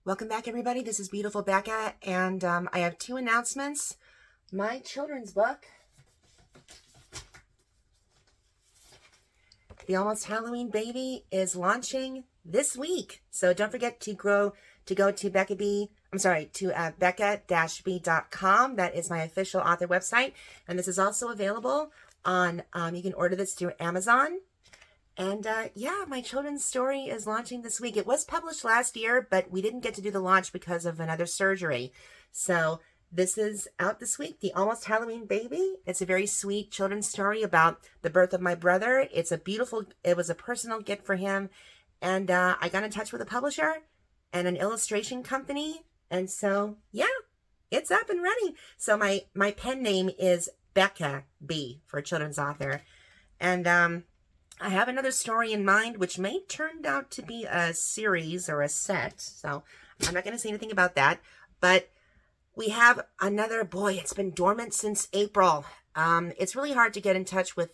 Welcome back, everybody. This is beautiful Becca, and I have two announcements. My children's book, The Almost Halloween Baby, is launching this week. So don't forget to go to becca-b.com. That is my official author website. And this is also available on, you can order this through Amazon. And yeah, my children's story is launching this week. It was published last year, but we didn't get to do the launch because of another surgery. So this is out this week, The Almost Halloween Baby. It's a very sweet children's story about the birth of my brother. It was a personal gift for him. And I got in touch with a publisher and an illustration company. And so, yeah, it's up and running. So my pen name is Becca B for children's author. And I have another story in mind, which may turn out to be a series or a set. So I'm not going to say anything about that. But we have another, boy, it's been dormant since April. It's really hard to get in touch with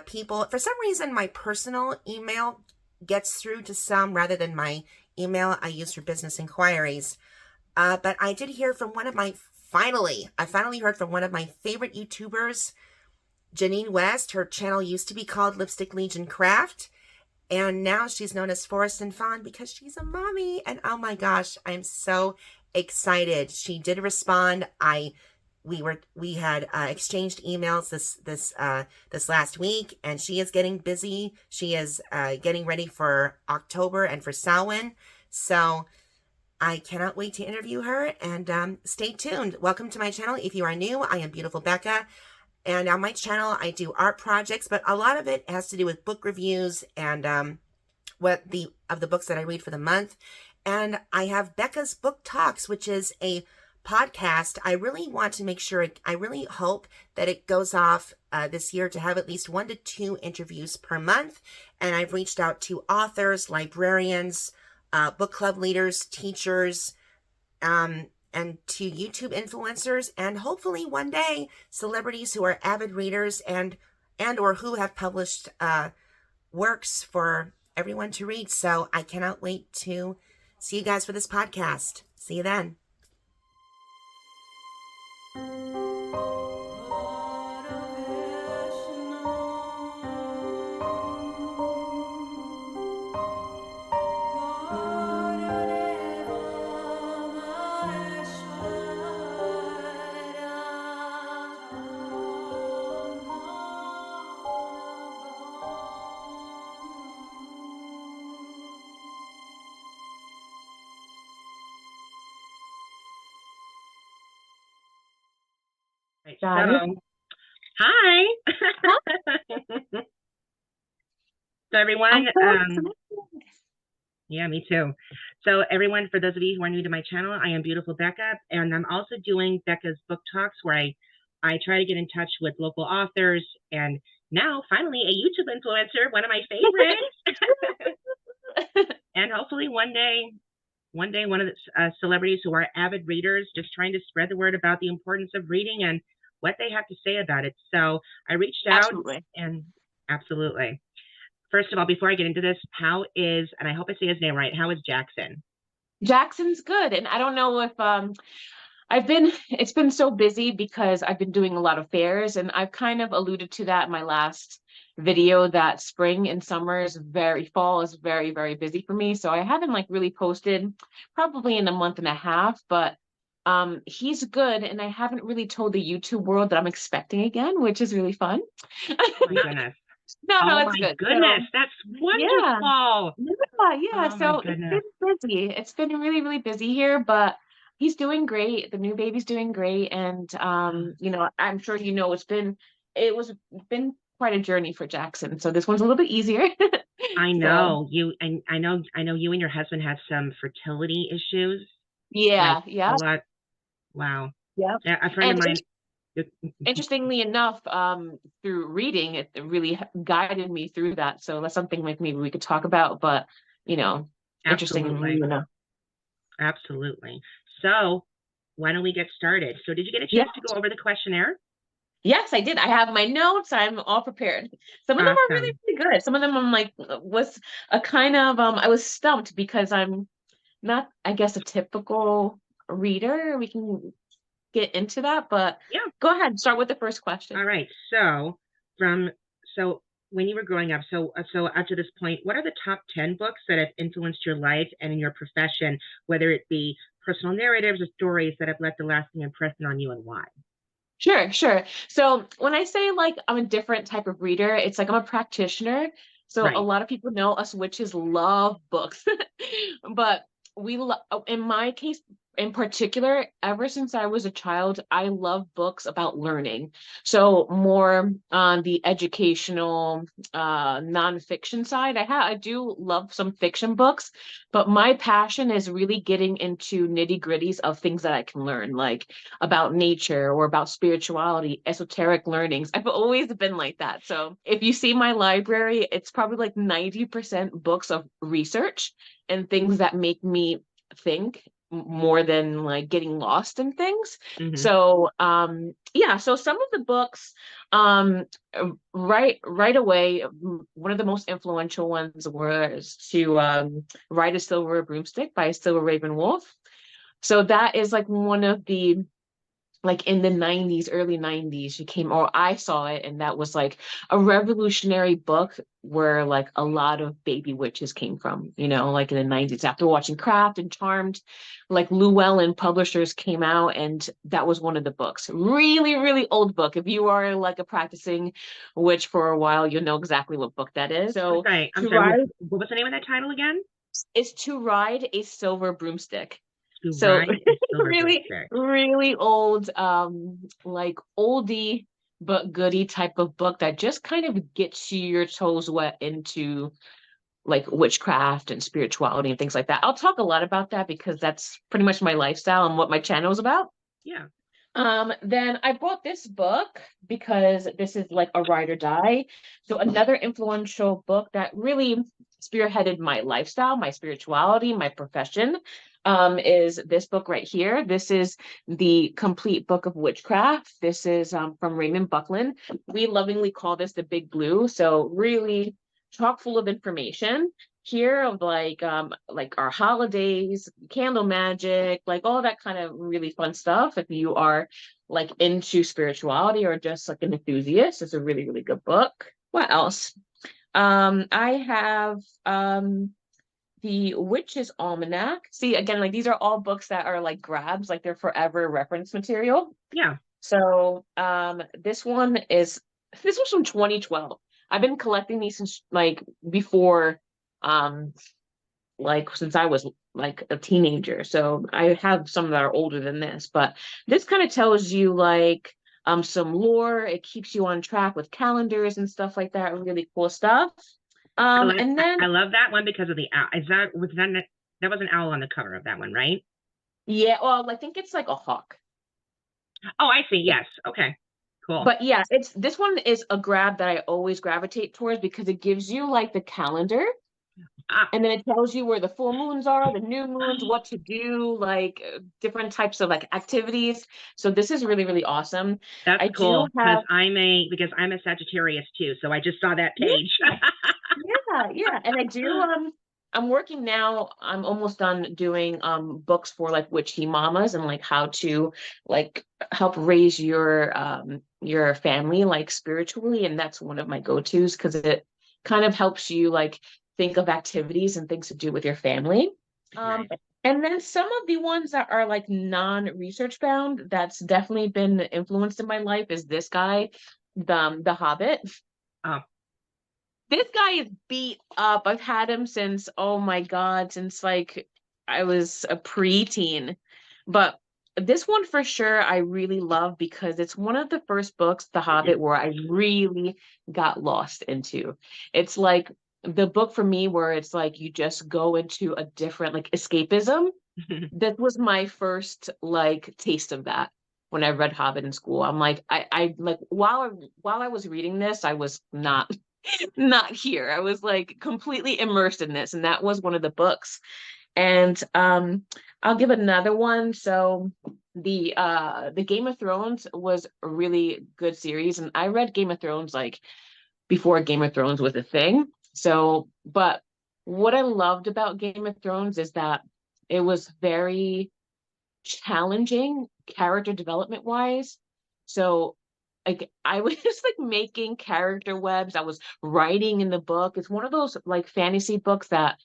people. For some reason, my personal email gets through to some rather than my email I use for business inquiries. But I did hear from I finally heard from one of my favorite YouTubers, Janine West. Her channel used to be called Lipstick Legion Craft, and now she's known as FORESTANDFAWN because she's a mommy. And oh my gosh, I'm so excited. She did respond. We had exchanged emails this last week, and she is getting busy. She is getting ready for October and for Samhain. So I cannot wait to interview her, and stay tuned. Welcome to my channel. If you are new, I am Beautiful Becca. And on my channel, I do art projects, but a lot of it has to do with book reviews and of the books that I read for the month. And I have Becca's Book Talks, which is a podcast. I really want to make sure, I really hope that it goes off this year to have at least 1 to 2 interviews per month. And I've reached out to authors, librarians, book club leaders, teachers, and to YouTube influencers, and hopefully one day celebrities who are avid readers and or who have published works for everyone to read. So I cannot wait to see you guys for this podcast. See you then. So, hi. So everyone, yeah, me too. So everyone, for those of you who are new to my channel, I am Beautiful Becca, and I'm also doing Becca's Book Talks, where I try to get in touch with local authors, and now finally a YouTube influencer, one of my favorites. And hopefully one day one of the celebrities who are avid readers, just trying to spread the word about the importance of reading and what they have to say about it. So I reached out. Absolutely. First of all, before I get into this, and I hope I say his name right, how is Jackson? Jackson's good. And I don't know if it's been so busy because I've been doing a lot of fairs, and I've kind of alluded to that in my last video, that spring and fall is very, very busy for me. So I haven't really posted probably in a month and a half, but he's good. And I haven't really told the YouTube world that I'm expecting again, which is really fun. Oh my goodness. No, it's good. Goodness, so, that's wonderful. Yeah. So it's been busy. It's been really, really busy here, but he's doing great. The new baby's doing great. And I'm sure it's been quite a journey for Jackson. So this one's a little bit easier. I know I know you and your husband have some fertility issues. Yeah. Wow. Yeah. A friend of mine. Interestingly enough, through reading, it really guided me through that. So that's something maybe we could talk about, but interestingly enough. Absolutely. So why don't we get started? So did you get a chance to go over the questionnaire? Yes, I did. I have my notes. I'm all prepared. Some of them are really, really good. Some of them I'm was a kind of, I was stumped because I'm not, I guess, a typical reader. We can get into that, but Yeah. Go ahead, start with the first question. All right. So when you were growing up, so up to this point, what are the top 10 books that have influenced your life and in your profession, whether it be personal narratives or stories that have left a lasting impression on you, and why? Sure, sure. So when I say like I'm a different type of reader, it's like I'm a practitioner. So Right. a lot of people know us witches love books, but in my case in particular, ever since I was a child, I love books about learning. So more on the educational, nonfiction side. I do love some fiction books, but my passion is really getting into nitty gritties of things that I can learn, like about nature or about spirituality, esoteric learnings. I've always been like that. So if you see my library, it's probably like 90% books of research and things that make me think more than like getting lost in things. Mhm. So yeah, so some of the books right away, one of the most influential ones was to Ride a Silver Broomstick by Silver Raven Wolf. So that is like one of the, like in the 90s, early 90s, she came, or I saw it, and that was like a revolutionary book where like a lot of baby witches came from, you know, like in the 90s after watching Craft and Charmed, like Llewellyn Publishers came out, and that was one of the books. Really, really old book. If you are like a practicing witch for a while, you'll know exactly what book that is. So Okay. I'm sorry. What was the name of that title again? It's To Ride a Silver Broomstick. To So Ride a Silver really, Broomstick. really old, like oldie but goodie type of book that just kind of gets you your toes wet into like witchcraft and spirituality and things like that. I'll talk a lot about that because that's pretty much my lifestyle and what my channel is about. Yeah. Then I bought this book because this is like a ride or die. So another influential book that really spearheaded my lifestyle, my spirituality, my profession, is this book right here. This is the complete book of witchcraft. This is from Raymond Buckland. We lovingly call this the Big Blue. So really chock full of information here of like our holidays, candle magic, like all that kind of really fun stuff. If you are like into spirituality or just like an enthusiast, it's a really, really good book. What else? I have the Witch's Almanac. See, again, like these are all books that are like grabs, like they're forever reference material. Yeah. So this was from 2012. I've been collecting these since like before, like since I was like a teenager. So I have some that are older than this, but this kind of tells you like some lore. It keeps you on track with calendars and stuff like that. Really cool stuff. And then I love that one because of the owl. That was an owl on the cover of that one, right? yeah, well, I think it's like a hawk. Oh, I see. Yes. Okay. Cool. But yeah, this one is a grab that I always gravitate towards because it gives you like the calendar. And then it tells you where the full moons are, the new moons, what to do, like different types of like activities. So this is really, really awesome. That's cool because I'm a Sagittarius too. So I just saw that page. yeah. And I'm working now. I'm almost done doing books for like witchy mamas and like how to like help raise your family like spiritually. And that's one of my go-tos because it kind of helps you like think of activities and things to do with your family. Nice. And then some of the ones that are like non-research bound, that's definitely been influenced in my life is this guy, the Hobbit. Oh. This guy is beat up. I've had him since, oh my God, since like I was a preteen. But this one for sure I really love because it's one of the first books, The Hobbit, where I really got lost into. It's like the book for me where it's like you just go into a different like escapism. That was my first like taste of that when I read Hobbit in school. I'm like, I like while I was reading this, I was not here. I was like completely immersed in this, and that was one of the books. And I'll give another one. So the Game of Thrones was a really good series, and I read Game of Thrones like before Game of Thrones was a thing. So, but what I loved about Game of Thrones is that It was very challenging character development wise. So like I was just like making character webs. I was writing in the book. It's one of those like fantasy books that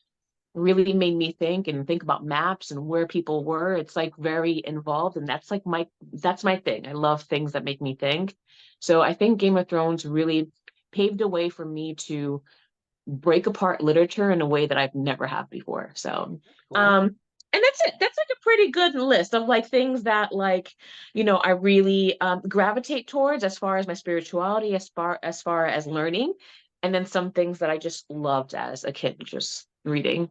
really made me think and think about maps and where people were. It's like very involved, and that's like that's my thing. I love things that make me think. So I think Game of Thrones really paved a way for me to break apart literature in a way that I've never had before. So Cool. and that's it. That's like a pretty good list of like things that like, I really gravitate towards as far as my spirituality, as far as learning, and then some things that I just loved as a kid, just reading.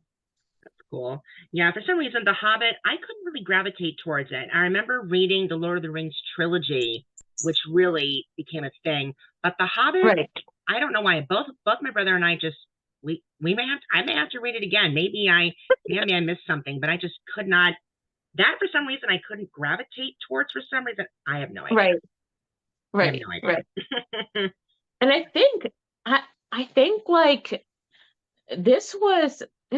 Cool. Yeah, for some reason, The Hobbit, I couldn't really gravitate towards it. I remember reading the Lord of the Rings trilogy, which really became a thing. But The Hobbit, Right. I don't know why. Both my brother and I just we I may have to read it again. Maybe I missed something, but I just could not. That for some reason I couldn't gravitate towards for some reason. I have no idea. Right. I have Right. no idea. Right. And I think like this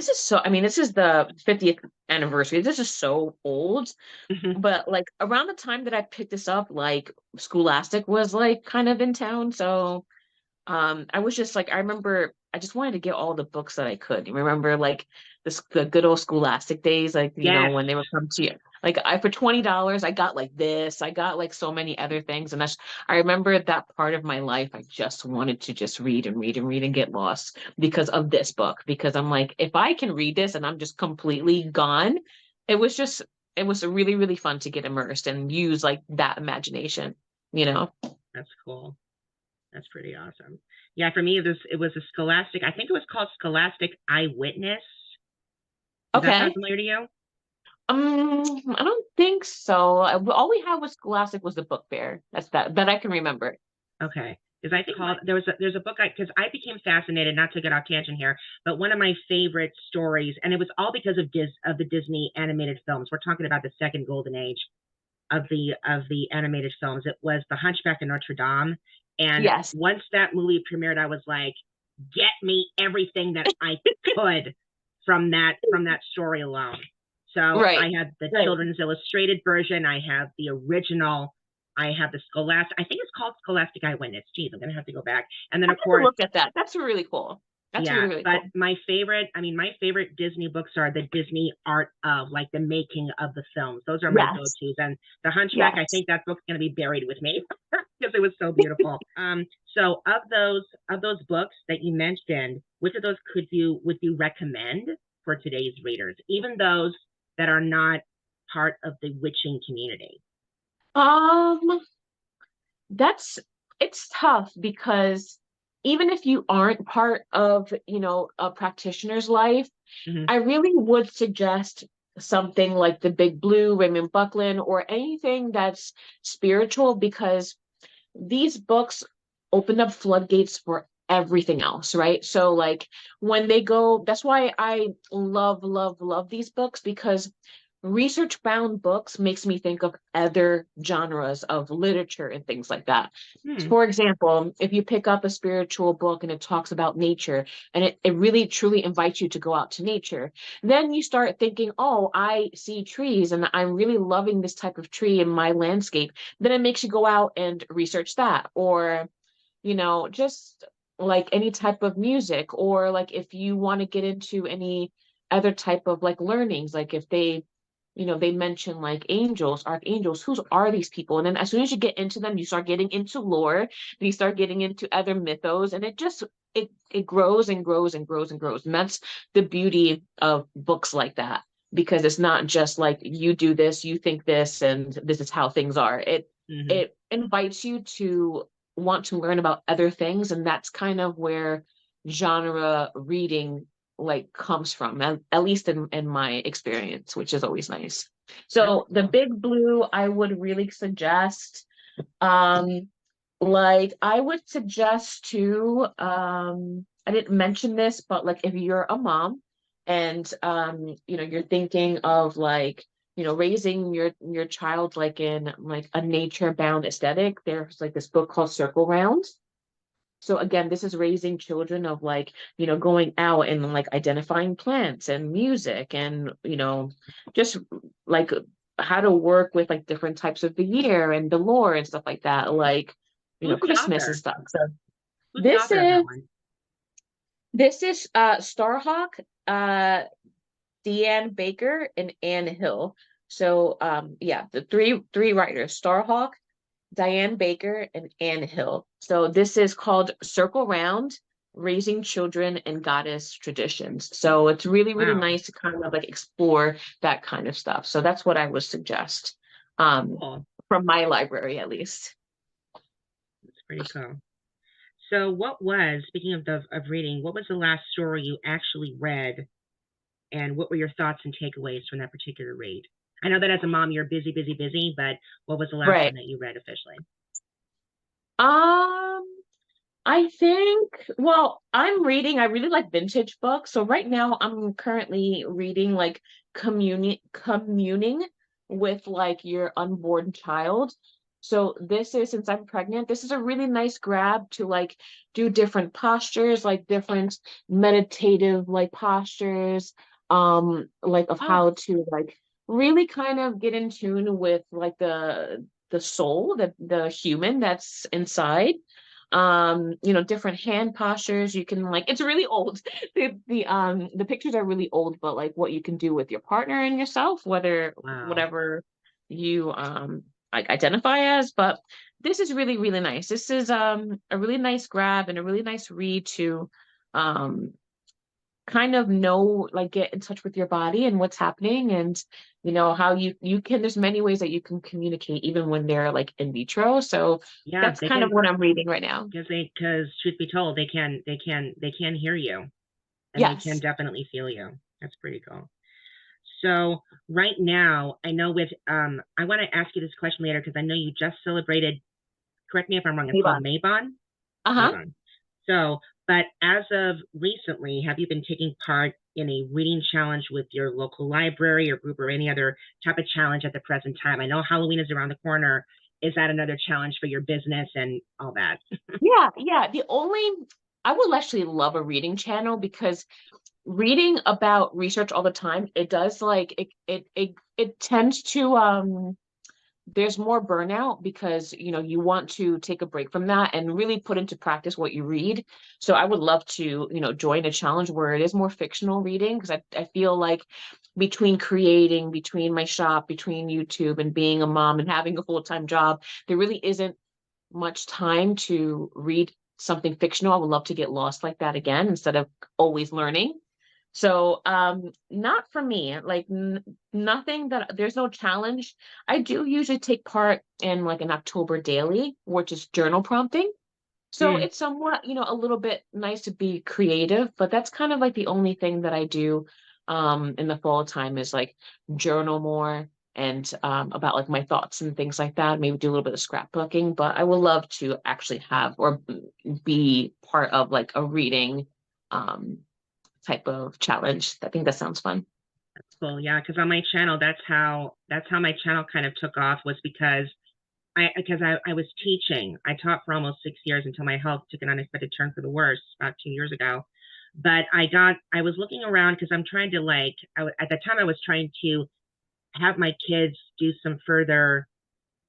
is so, I mean, this is the 50th anniversary. This is so old, but like around the time that I picked this up, like Scholastic was like kind of in town. So I was just like, I remember I just wanted to get all the books that I could. You remember like the good old Scholastic days, like, Yes. when they would come to you. Like for $20, I got like this, I got like so many other things. And I remember that part of my life, I just wanted to just read and read and read and get lost because of this book. Because I'm like, if I can read this and I'm just completely gone, it was really, really fun to get immersed and use like that imagination, That's cool. That's pretty awesome. Yeah, for me, it was a Scholastic. I think it was called Scholastic Eyewitness. Does that sound familiar to you? I don't think so. All we had was Scholastic was the book fair. That's that I can remember. Okay, because I think there's a book because I became fascinated. Not to get off tangent here, but one of my favorite stories, and it was all because of the Disney animated films. We're talking about the second golden age of the animated films. It was The Hunchback of Notre Dame. And yes, once that movie premiered, I was like, get me everything that I could from that story alone. So right. I had the children's illustrated version. I have the original. I have the Scholastic. I think it's called Scholastic Eyewitness. Geez, I'm gonna have to go back. And then of course, look at that. That's really cool. That's really but cool. my favorite Disney books are the Disney art of like the making of the films. Those are my go-tos. And The Hunchback, I think that book's going to be buried with me because it was so beautiful. So of those books that you mentioned, which of those would you recommend for today's readers, even those that are not part of the witching community? It's tough because even if you aren't part of, a practitioner's life, I really would suggest something like The Big Blue, Raymond Buckland, or anything that's spiritual, because these books open up floodgates for everything else, right? So like when they go, that's why I love, love, love these books, because research-bound books makes me think of other genres of literature and things like that. For example, if you pick up a spiritual book and it talks about nature, and it really truly invites you to go out to nature, then you start thinking, oh, I see trees and I'm really loving this type of tree in my landscape. Then it makes you go out and research that. Or, just like any type of music, or like if you want to get into any other type of like learnings, like if they mention like angels, archangels, who are these people? And then as soon as you get into them, you start getting into lore, and you start getting into other mythos, and it grows and grows and grows and grows. And that's the beauty of books like that, because it's not just like you do this, you think this, and this is how things are. It invites you to want to learn about other things, and that's kind of where genre reading like comes from, at least in my experience, which is always nice. So The Big Blue, I would really suggest. Like I would suggest to I didn't mention this, but like if you're a mom and you're thinking of like raising your child like in like a nature bound aesthetic, there's like this book called Circle Round. So again, this is raising children of like, going out and like identifying plants and music and, just like how to work with like different types of the year and the lore and stuff like that, like, Who's the Christmas and author? stuff. So Who's the author of that one? this is Starhawk, Deanne Baker, and Anne Hill. So yeah, the three writers, Starhawk, Diane Baker, and Anne Hill. So this is called Circle Round, Raising Children and Goddess Traditions. So it's really, really nice to kind of like explore that kind of stuff. So that's what I would suggest Cool. from my library, at least. That's pretty cool. So speaking of reading, what was the last story you actually read, and what were your thoughts and takeaways from that particular read? I know that as a mom, you're busy, but what was the last one that you read officially? I think, well, I really like vintage books. So right now I'm currently reading like communing with like your unborn child. So since I'm pregnant, this is a really nice grab to like do different postures, like different meditative like postures, like of how to like really kind of get in tune with like the soul, the human that's inside. Different hand postures. You can like, it's really old. The pictures are really old, but like what you can do with your partner and yourself, whatever you like identify as. But this is really, really nice. This is a really nice grab and a really nice read to kind of get in touch with your body and what's happening, and how you can, there's many ways that you can communicate even when they're like in vitro. So yeah, that's kind of what I'm reading right now. Because truth be told, they can hear you, and yes, they can definitely feel you. That's pretty cool. So right now, I know I want to ask you this question later because I know you just celebrated, correct me if I'm wrong, it's called Mabon. Mabon. So, but as of recently, have you been taking part in a reading challenge with your local library or group or any other type of challenge at the present time? I know Halloween is around the corner. Is that another challenge for your business and all that? Yeah. I would actually love a reading channel, because reading about research all the time, it does like it tends to there's more burnout, because you want to take a break from that and really put into practice what you read. So I would love to join a challenge where it is more fictional reading, because I feel like between my shop, between YouTube and being a mom and having a full-time job, there really isn't much time to read something fictional. I would love to get lost like that again instead of always learning. So not for me, like nothing there's no challenge. I do usually take part in like an October daily, which is journal prompting. So it's somewhat, a little bit nice to be creative, but that's kind of like the only thing that I do in the fall time is like journal more and about like my thoughts and things like that. Maybe do a little bit of scrapbooking, but I would love to actually have or be part of like a reading type of challenge. I think that sounds fun. That's cool. Yeah, because on my channel, that's how my channel kind of took off, was because I was teaching. I taught for almost 6 years until my health took an unexpected turn for the worse about 2 years ago. But I was looking around because I'm trying to at the time I was trying to have my kids do some further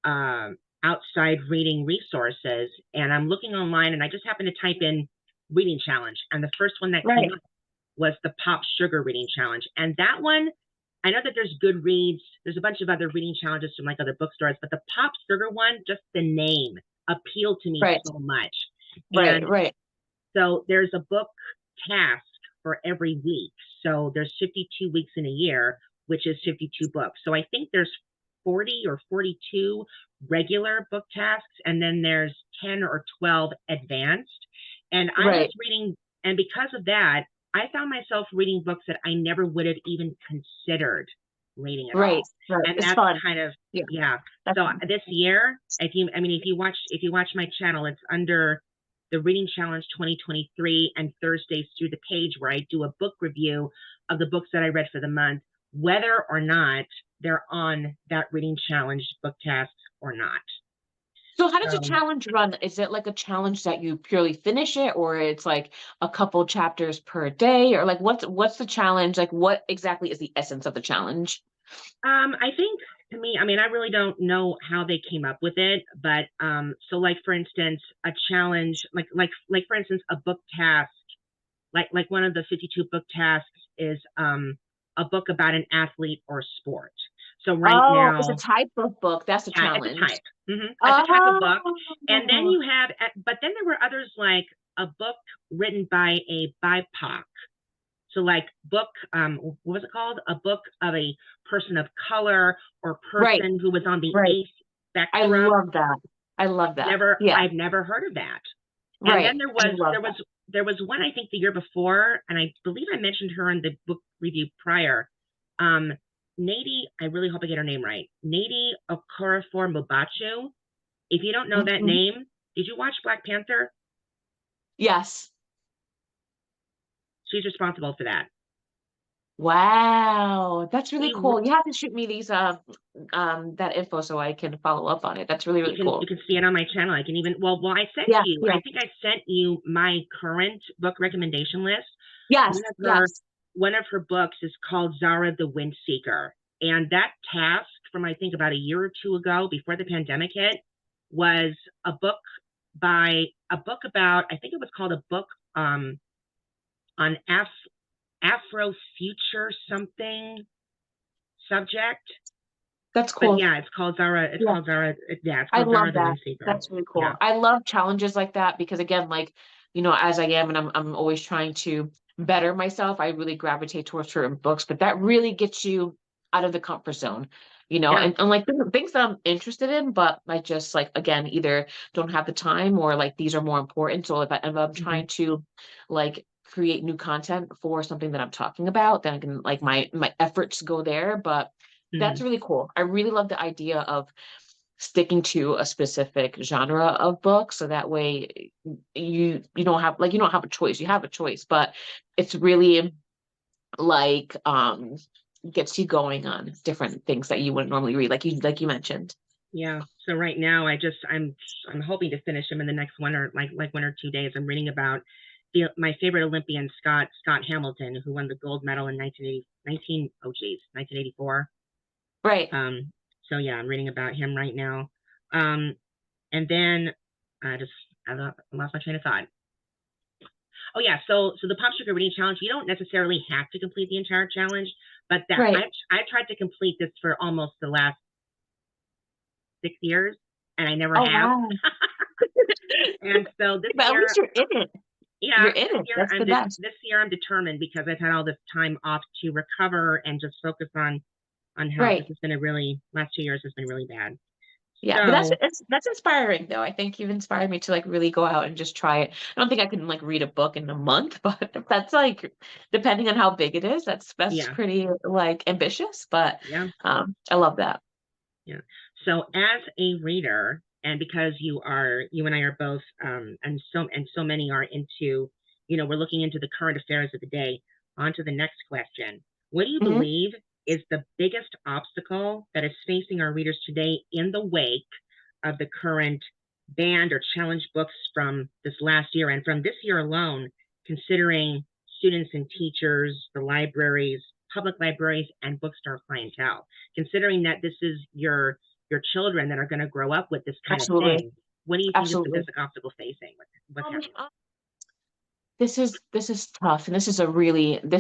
outside reading resources, and I'm looking online, and I just happened to type in reading challenge, and the first one that came up was the PopSugar reading challenge. And that one, I know that there's Goodreads, there's a bunch of other reading challenges from like other bookstores, but the PopSugar one, just the name appealed to me so much. Right. So there's a book task for every week. So there's 52 weeks in a year, which is 52 books. So I think there's 40 or 42 regular book tasks, and then there's 10 or 12 advanced. And I was reading, and because of that, I found myself reading books that I never would have even considered reading at all. Right. And it's that's fun. kind of, yeah. That's So fun. this year, if you watch my channel, it's under the Reading Challenge 2023, and Thursdays through the page where I do a book review of the books that I read for the month, whether or not they're on that Reading Challenge book tasks or not. So how does a So challenge run? Is it like a challenge that you purely finish it, or it's like a couple chapters per day, or like what's the challenge? Like what exactly is the essence of the challenge? I think to me, I mean, I really don't know how they came up with it, but so like for instance, a challenge, like for instance, a book task, like one of the 52 book tasks is a book about an athlete or sport. So right Oh, it's a now, type of book. That's a yeah, it's a challenge. type. It's a type of book. And then Oh, you have, but then there were others like a book written by a BIPOC. So like book, what was it called? A book of a person of color or right, person who was on the right. ACE I spectrum. love that. I love that. Yeah, I've never heard of that. And then right. I love that. there was one I think the year before, and I believe I mentioned her in the book review prior. Nady, I really hope I get her name right. Nady Okorafor Mobachu. If you don't know that Mhm. name, did you watch Black Panther? Yes. She's responsible for that. Wow, that's really She cool. You have to shoot me these that info so I can follow up on it. That's really, really you cool. can see it on my channel. I can even well I sent Yeah, you. yeah. I think I sent you my current book recommendation list. Yes, One of her yes. one of her books is called Zara the Windseeker, and that task from I think about a year or two ago, before the pandemic hit, was a book about I think it was called a book on Afro future something subject. That's But cool. yeah, it's called Zara. Yeah. Yeah, it's I called love Zara the that. Windseeker. That's really Yeah. cool. I love challenges like that because again, like, as I am and I'm always trying to better myself, I really gravitate towards certain books, but that really gets you out of the comfort zone, Yeah. and like things that I'm interested in, but I just like again either don't have the time or like these are more important. So if I'm hmm trying to like create new content for something that I'm talking about, then I can like my efforts go there. But that's hmm really cool. I really love the idea of sticking to a specific genre of book so that way you don't have like you don't have a choice, you have a choice, but it's really like gets you going on different things that you wouldn't normally read like you mentioned. Yeah. So right now, I'm hoping to finish him in the next one or like 1 or 2 days. I'm reading about my favorite Olympian, Scott Hamilton, who won the gold medal in 1984. Right. So yeah, I'm reading about him right now. Um, and then I lost my train of thought. Oh yeah, so the PopSugar reading challenge, you don't necessarily have to complete the entire challenge, but that Right. I tried to complete this for almost the last 6 years, and I never Oh have. wow. And so this But at year, least you're in it. You're yeah, in it. That's the best. this year I'm determined because I've had all this time off to recover and just focus on health. This Right. has been a really last 2 years has been really bad. Yeah, but So that's inspiring though. I think you've inspired me to like really go out and just try it. I don't think I can like read a book in a month, but that's like depending on how big it is, that's yeah, pretty like ambitious, but yeah, I love that. yeah. So as a reader, and because you and I are both, and so many are into, we're looking into the current affairs of the day. On to the next question. What do you Hmm. believe is the biggest obstacle that is facing our readers today in the wake of the current banned or challenged books from this last year and from this year alone, considering students and teachers, the libraries, public libraries, and bookstore clientele, considering that this is your children that are going to grow up with this kind of Absolutely. thing? What do you think is the Absolutely. biggest obstacle facing? What's Um, happening? this is tough, and this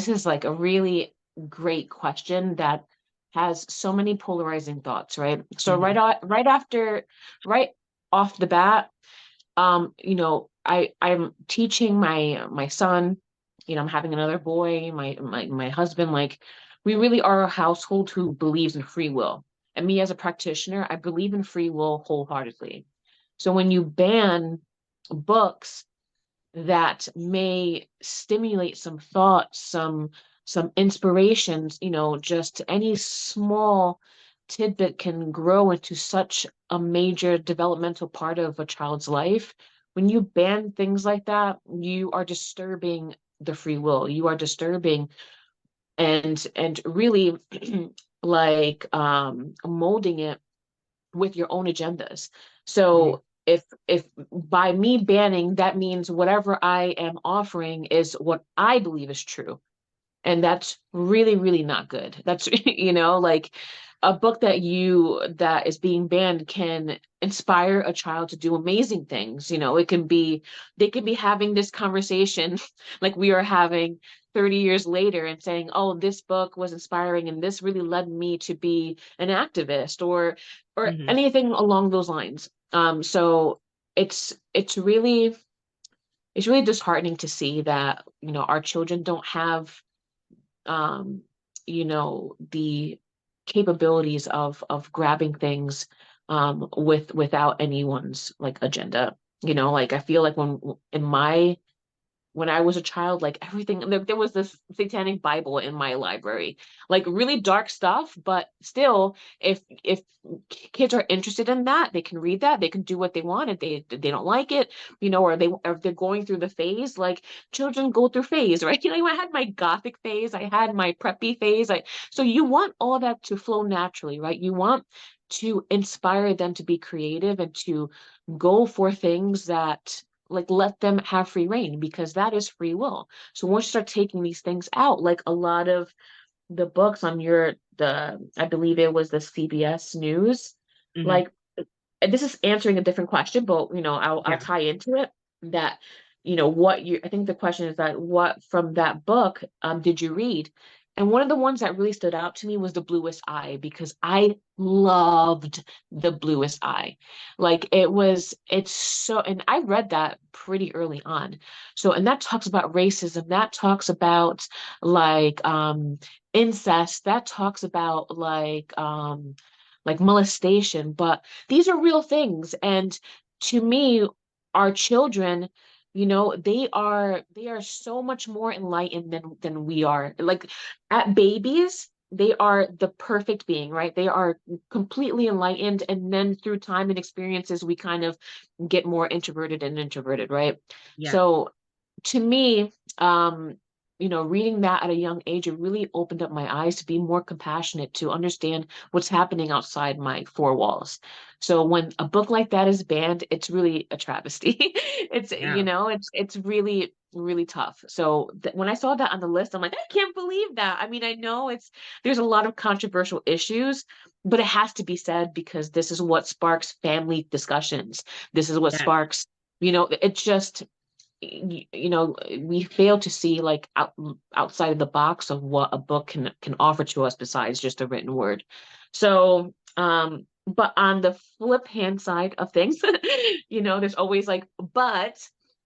is like a really great question that has so many polarizing thoughts, right? So Mm-hmm. right off the bat, I'm teaching my son, I'm having another boy, my husband, like we really are a household who believes in free will. And me as a practitioner, I believe in free will wholeheartedly. So when you ban books that may stimulate some thoughts, some inspirations, just any small tidbit can grow into such a major developmental part of a child's life. When you ban things like that, you are disturbing the free will. You are disturbing and really like molding it with your own agendas. So if by me banning, that means whatever I am offering is what I believe is true. And that's really, really not good. That's, like a book that is being banned can inspire a child to do amazing things. They can be having this conversation like we are having 30 years later and saying, oh, this book was inspiring and this really led me to be an activist or anything along those lines. So it's really disheartening to see that, our children don't have the capabilities of grabbing things without anyone's like agenda. Like I feel like when I was a child, like everything, there was this satanic Bible in my library, like really dark stuff, but still, if kids are interested in that, they can read that, they can do what they want. If they don't like it, or if they're going through the phase, like children go through phase, right? I had my gothic phase, I had my preppy phase. So you want all that to flow naturally, right? You want to inspire them to be creative and to go for things that like let them have free reign, because that is free will. So once you start taking these things out, like a lot of the books on I believe it was the CBS News, like this is answering a different question, but I'll tie into it that I think the question is that what from that book did you read? And one of the ones that really stood out to me was The Bluest Eye, because I loved The Bluest Eye. Like it's so, and I read that pretty early on. So, and that talks about racism, that talks about like incest, that talks about like molestation, but these are real things. And to me, our children, they are so much more enlightened than we are. Like at babies, they are the perfect being, right? They are completely enlightened, and then through time and experiences, we kind of get more introverted, right? So to me, reading that at a young age, it really opened up my eyes to be more compassionate, to understand what's happening outside my four walls. So when a book like that is banned, it's really a travesty. It's really, really tough. So when I saw that on the list, I'm like, I can't believe that. I mean, I know there's a lot of controversial issues, but it has to be said because this is what sparks family discussions. This is what sparks, it's just, we fail to see like outside of the box of what a book can offer to us besides just a written word. So but on the flip hand side of things, there's always like, but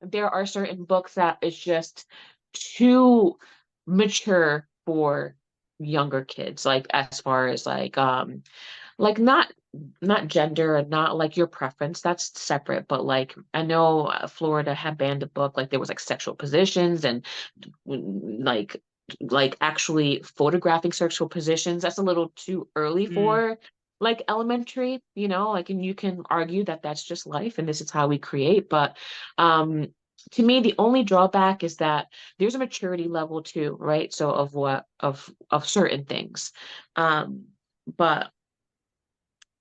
there are certain books that is just too mature for younger kids, like as far as like not gender and not like your preference, that's separate, but like I know Florida had banned a book, like there was like sexual positions and like actually photographing sexual positions. That's a little too early for like elementary, like, and you can argue that that's just life and this is how we create, but to me, the only drawback is that there's a maturity level too, right? So of certain things. But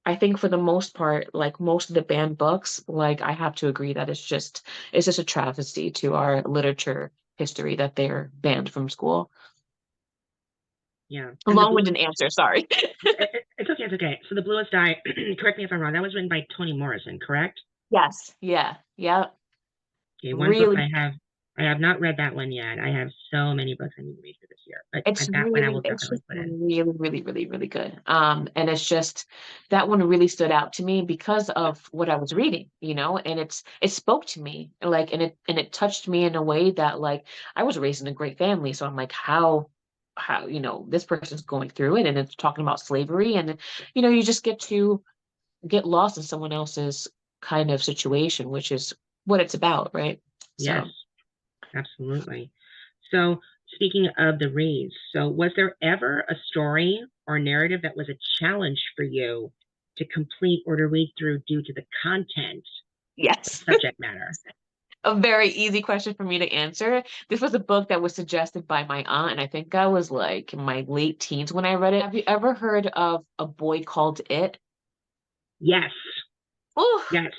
I think for the most part, like most of the banned books, like I have to agree that it's just a travesty to our literature history that they're banned from school. Yeah. A long-winded answer, sorry. It's okay, it's okay. So The Bluest Eye, correct me if I'm wrong, that was written by Toni Morrison, correct? Yes. Yeah. Okay, one book I have not read that one yet. I have so many books I need to read for this year, but that one I will definitely put in. Really, really, really, really good. And it's just that one really stood out to me because of what I was reading, and it spoke to me, like, and it touched me in a way that, like, I was raised in a great family, so I'm like, how this person's going through it, and it's talking about slavery, and you just get to get lost in someone else's kind of situation, which is what it's about, right? Yes, absolutely. So speaking of the reads, so was there ever a story or narrative that was a challenge for you to complete or to read through due to the content? Yes. Subject matter. A very easy question for me to answer. This was a book that was suggested by my aunt, and I think I was like in my late teens when I read it. Have you ever heard of A Boy Called It? Yes. Oh, Yes.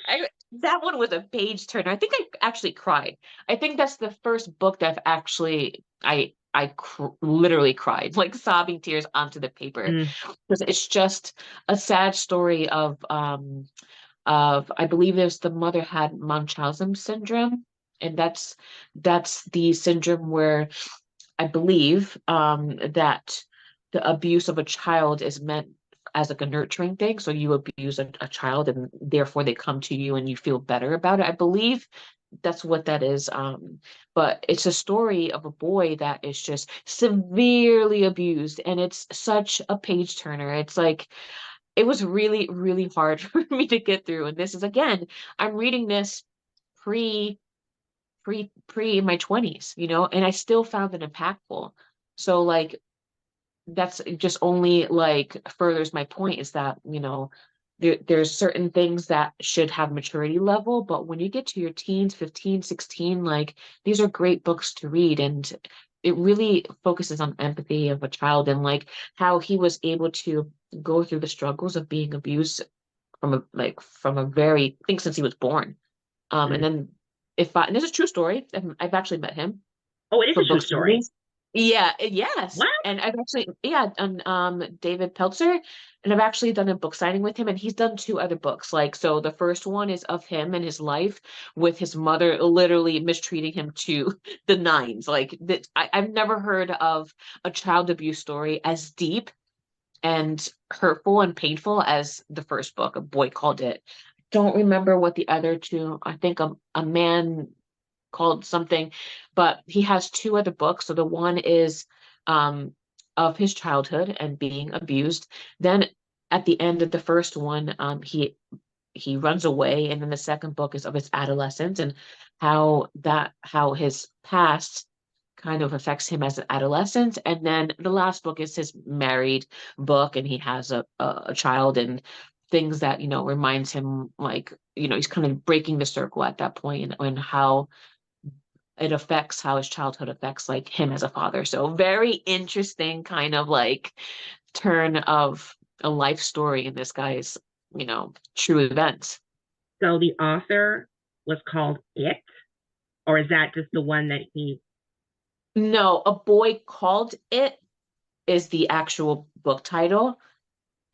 that one was a page turner. I think I actually cried. I think that's the first book that I've actually literally cried, like sobbing tears onto the paper, Mm. because it's just a sad story of I believe there's the mother had Munchausen syndrome, and that's the syndrome where I believe that the abuse of a child is meant as like a nurturing thing. So you abuse a child and therefore they come to you and you feel better about it. I believe that's what that is. But it's a story of a boy that is just severely abused, and it's such a page turner. It's like it was really, really hard for me to get through. And this is again, I'm reading this pre pre my 20s, and I still found it impactful. So like that's just only like furthers my point is that, there's certain things that should have maturity level, but when you get to your teens, 15, 16, like these are great books to read. And it really focuses on empathy of a child and like how he was able to go through the struggles of being abused from a very, I think since he was born. And then and this is a true story. I've actually met him Oh, it is for a true book story. signings. Yeah, yes. What? And I've actually, done David Peltzer, and I've actually done a book signing with him, and he's done two other books. Like, so the first one is of him and his life with his mother literally mistreating him to the nines. Like that, I've never heard of a child abuse story as deep and hurtful and painful as the first book. A boy called it. Don't remember what the other two. I think a man called something, but he has two other books. So the one is of his childhood and being abused. Then at the end of the first one, he runs away, and then the second book is of his adolescence and how his past kind of affects him as an adolescent. And then the last book is his married book, and he has a child and things that reminds him like he's kind of breaking the circle at that point, and how it affects how his childhood affects like him as a father. So very interesting kind of like turn of a life story in this guy's, true events. So the author was called It, or is that just the one that he? No, A Boy Called It is the actual book title,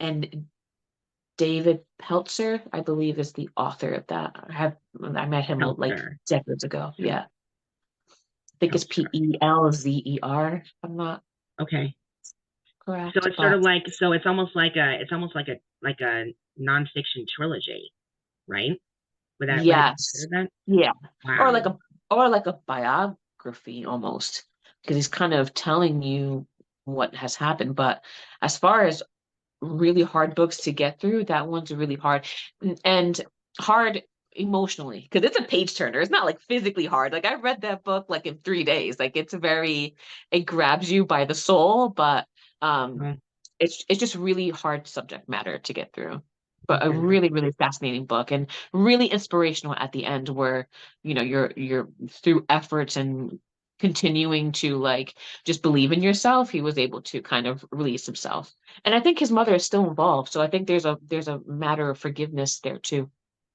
and David Peltzer, I believe, is the author of that. I met him like Peltzer. decades ago. Yeah. I think it's Peltzer. Pelzer. I'm not Okay. correct. So it's sort of like, so it's almost like a nonfiction trilogy, right? Would that yes. that? Yeah. Wow. Or like a biography almost, because he's kind of telling you what has happened. But as far as really hard books to get through, that one's really hard and hard emotionally, because it's a page turner. It's not like physically hard. Like I read that book like in 3 days. Like it grabs you by the soul, but it's just really hard subject matter to get through. But a really, really fascinating book and really inspirational at the end, where you're through efforts and continuing to like just believe in yourself, he was able to kind of release himself. And I think his mother is still involved. So I think there's a matter of forgiveness there too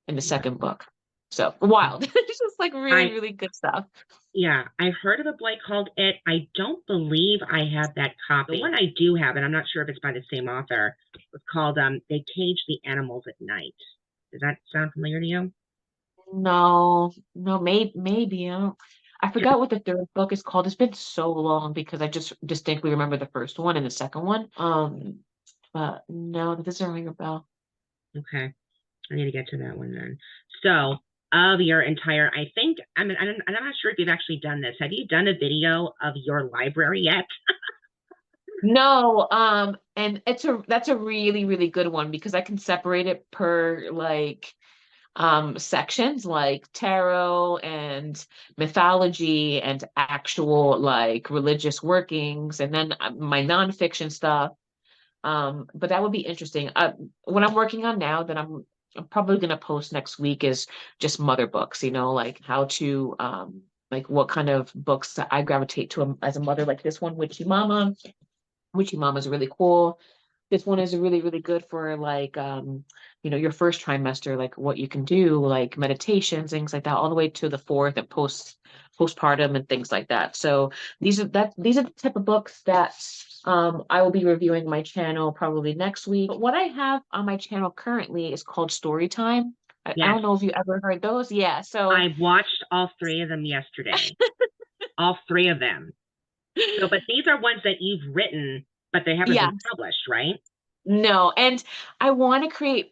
in the second book. So wild. It's just like really, really good stuff. Yeah, I've heard of A Boy Called It. I don't believe I have that copy. The one I do have, and I'm not sure if it's by the same author, was called They Cage the Animals at Night. Does that sound familiar to you? No, maybe. I forgot what the third book is called. It's been so long because I just distinctly remember the first one and the second one. But no, that doesn't ring a bell. Okay. I need to get to that one then. So, of your entire, I think, I'm not sure if you've actually done this. Have you done a video of your library yet? No, and that's a really, really good one, because I can separate it per like sections, like tarot and mythology and actual like religious workings, and then my nonfiction stuff. But that would be interesting. What I'm working on now that I'm probably going to post next week is just mother books, like how to, like what kind of books that I gravitate to as a mother, like this one, Witchy Mama. Witchy Mama is really cool. This one is really, really good for like, you know, your first trimester, like what you can do, like meditations, things like that, all the way to the fourth and postpartum and things like that. So these are the type of books that I will be reviewing my channel probably next week. But what I have on my channel currently is called Storytime. I Yes. don't know if you ever heard those. Yeah. So I watched all 3 of them yesterday. All 3 of them. So, but these are ones that you've written, but they haven't been published, right? No, and I want to create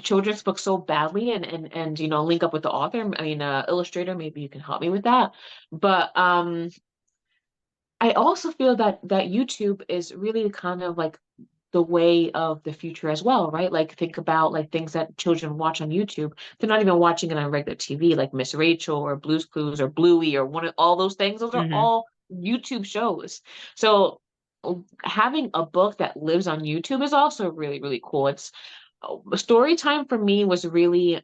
children's books so badly, and you know, link up with the author. I mean, illustrator. Maybe you can help me with that. But I also feel that YouTube is really kind of like the way of the future as well, right? Like think about like things that children watch on YouTube. They're not even watching it on regular TV, like Miss Rachel or Blue's Clues or Bluey or one of all those things. Those are all YouTube shows. So having a book that lives on YouTube is also really, really cool. It's story time for me was really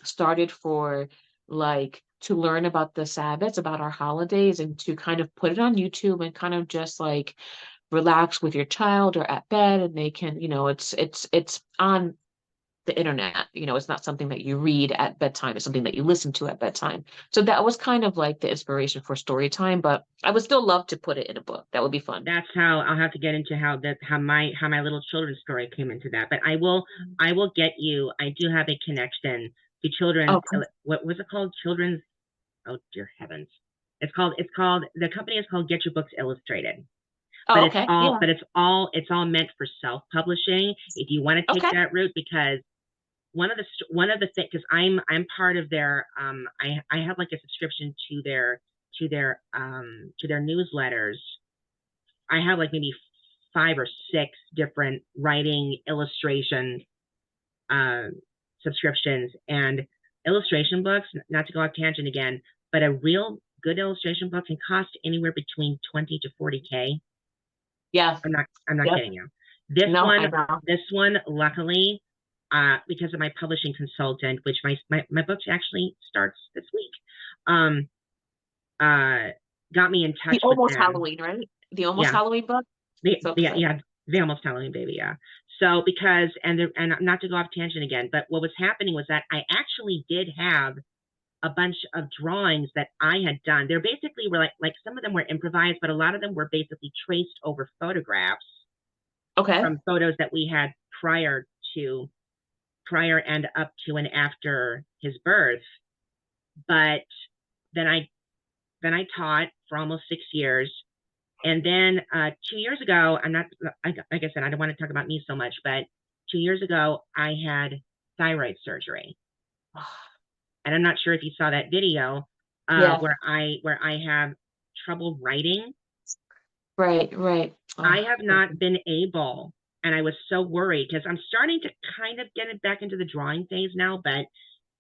started for like to learn about the Sabbats, about our holidays, and to kind of put it on YouTube and kind of just like relax with your child or at bed, and they can, you know, it's on the internet, you know, it's not something that you read at bedtime, it's something that you listen to at bedtime. So that was kind of like the inspiration for story time, but I would still love to put it in a book. That would be fun. That's how I'll have to get into how my little children's story came into that. But I will get you. I do have a connection to children's. What was it called? Children's. Oh dear heavens! It's called the company is called Get Your Books Illustrated. But it's all meant for self-publishing. If you want to take that route, because one of the things, because I'm part of their I have like a subscription to their newsletters. I have like maybe 5 or 6 different writing illustration subscriptions, and illustration books, not to go off tangent again, but a real good illustration book can cost anywhere between 20 to 40K. Yeah. I'm not kidding you. This one, luckily, because of my publishing consultant, which my book actually starts this week, got me in touch with Almost Halloween, right? The Almost Halloween book? The Almost Halloween baby, yeah. So because, and not to go off tangent again, but what was happening was that I actually did have a bunch of drawings that I had done. They're basically were like some of them were improvised, but a lot of them were basically traced over photographs. Okay. From photos that we had prior and up to and after his birth. But then I taught for almost 6 years. And then 2 years ago, like I said, I don't want to talk about me so much, but 2 years ago, I had thyroid surgery. And I'm not sure if you saw that video where I have trouble writing. Right. I have not been able, and I was so worried because I'm starting to kind of get it back into the drawing phase now, but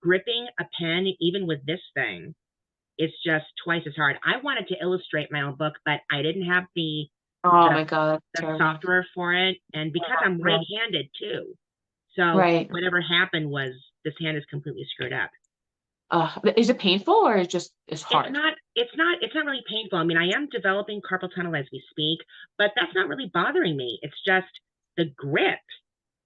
gripping a pen, even with this thing, it's just twice as hard. I wanted to illustrate my own book, but I didn't have the software for it. And because I'm right-handed too. So whatever happened was this hand is completely screwed up. Is it painful or it's hard? It's not really painful. I mean, I am developing carpal tunnel as we speak, but that's not really bothering me. It's just the grip.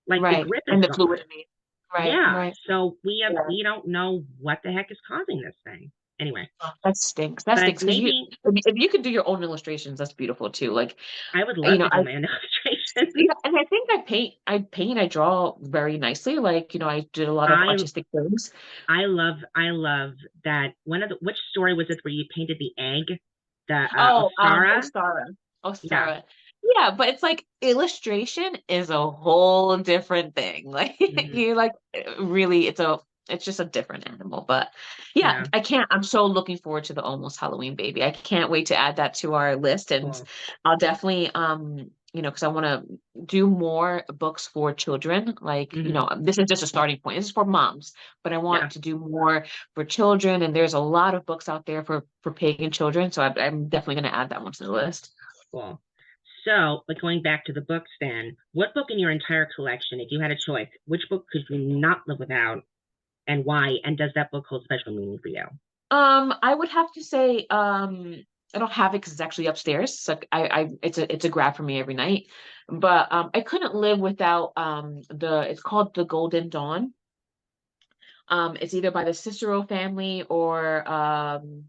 Like the grip is and the fluidity. Right. Yeah. Right. So we don't know what the heck is causing this thing. Anyway. That stinks. Maybe, if you could do your own illustrations, that's beautiful too. Like I would love to do my own illustrations. Yeah, and I think I draw very nicely. Like, you know, I did a lot of artistic things. I love that. Which story was it where you painted the egg? Ostara. Yeah, but it's like illustration is a whole different thing. Like you like really, it's just a different animal. But yeah, I'm so looking forward to the Almost Halloween baby. I can't wait to add that to our list, and I'll definitely you know, because I want to do more books for children. Like, you know, this is just a starting point. This is for moms, but I want to do more for children. And there's a lot of books out there for pagan children. So I'm definitely going to add that one to the list. Cool. So, but going back to the books then, what book in your entire collection, if you had a choice, which book could you not live without and why? And does that book hold special meaning for you? I would have to say I don't have it because it's actually upstairs. So it's a grab for me every night. But I couldn't live without it's called the Golden Dawn. It's either by the Cicero family or um,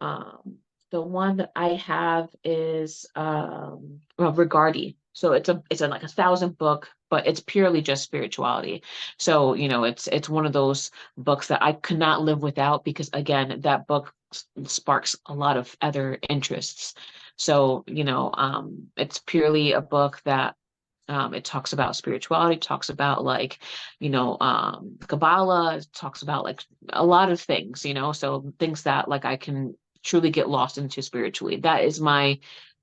the one that I have is Rigardi. So it's a like 1,000 book, but it's purely just spirituality. So, it's one of those books that I could not live without because again, that book sparks a lot of other interests. So, it's purely a book that it talks about spirituality, talks about like, Kabbalah, it talks about like a lot of things, so things that like I can truly get lost into spiritually. That is my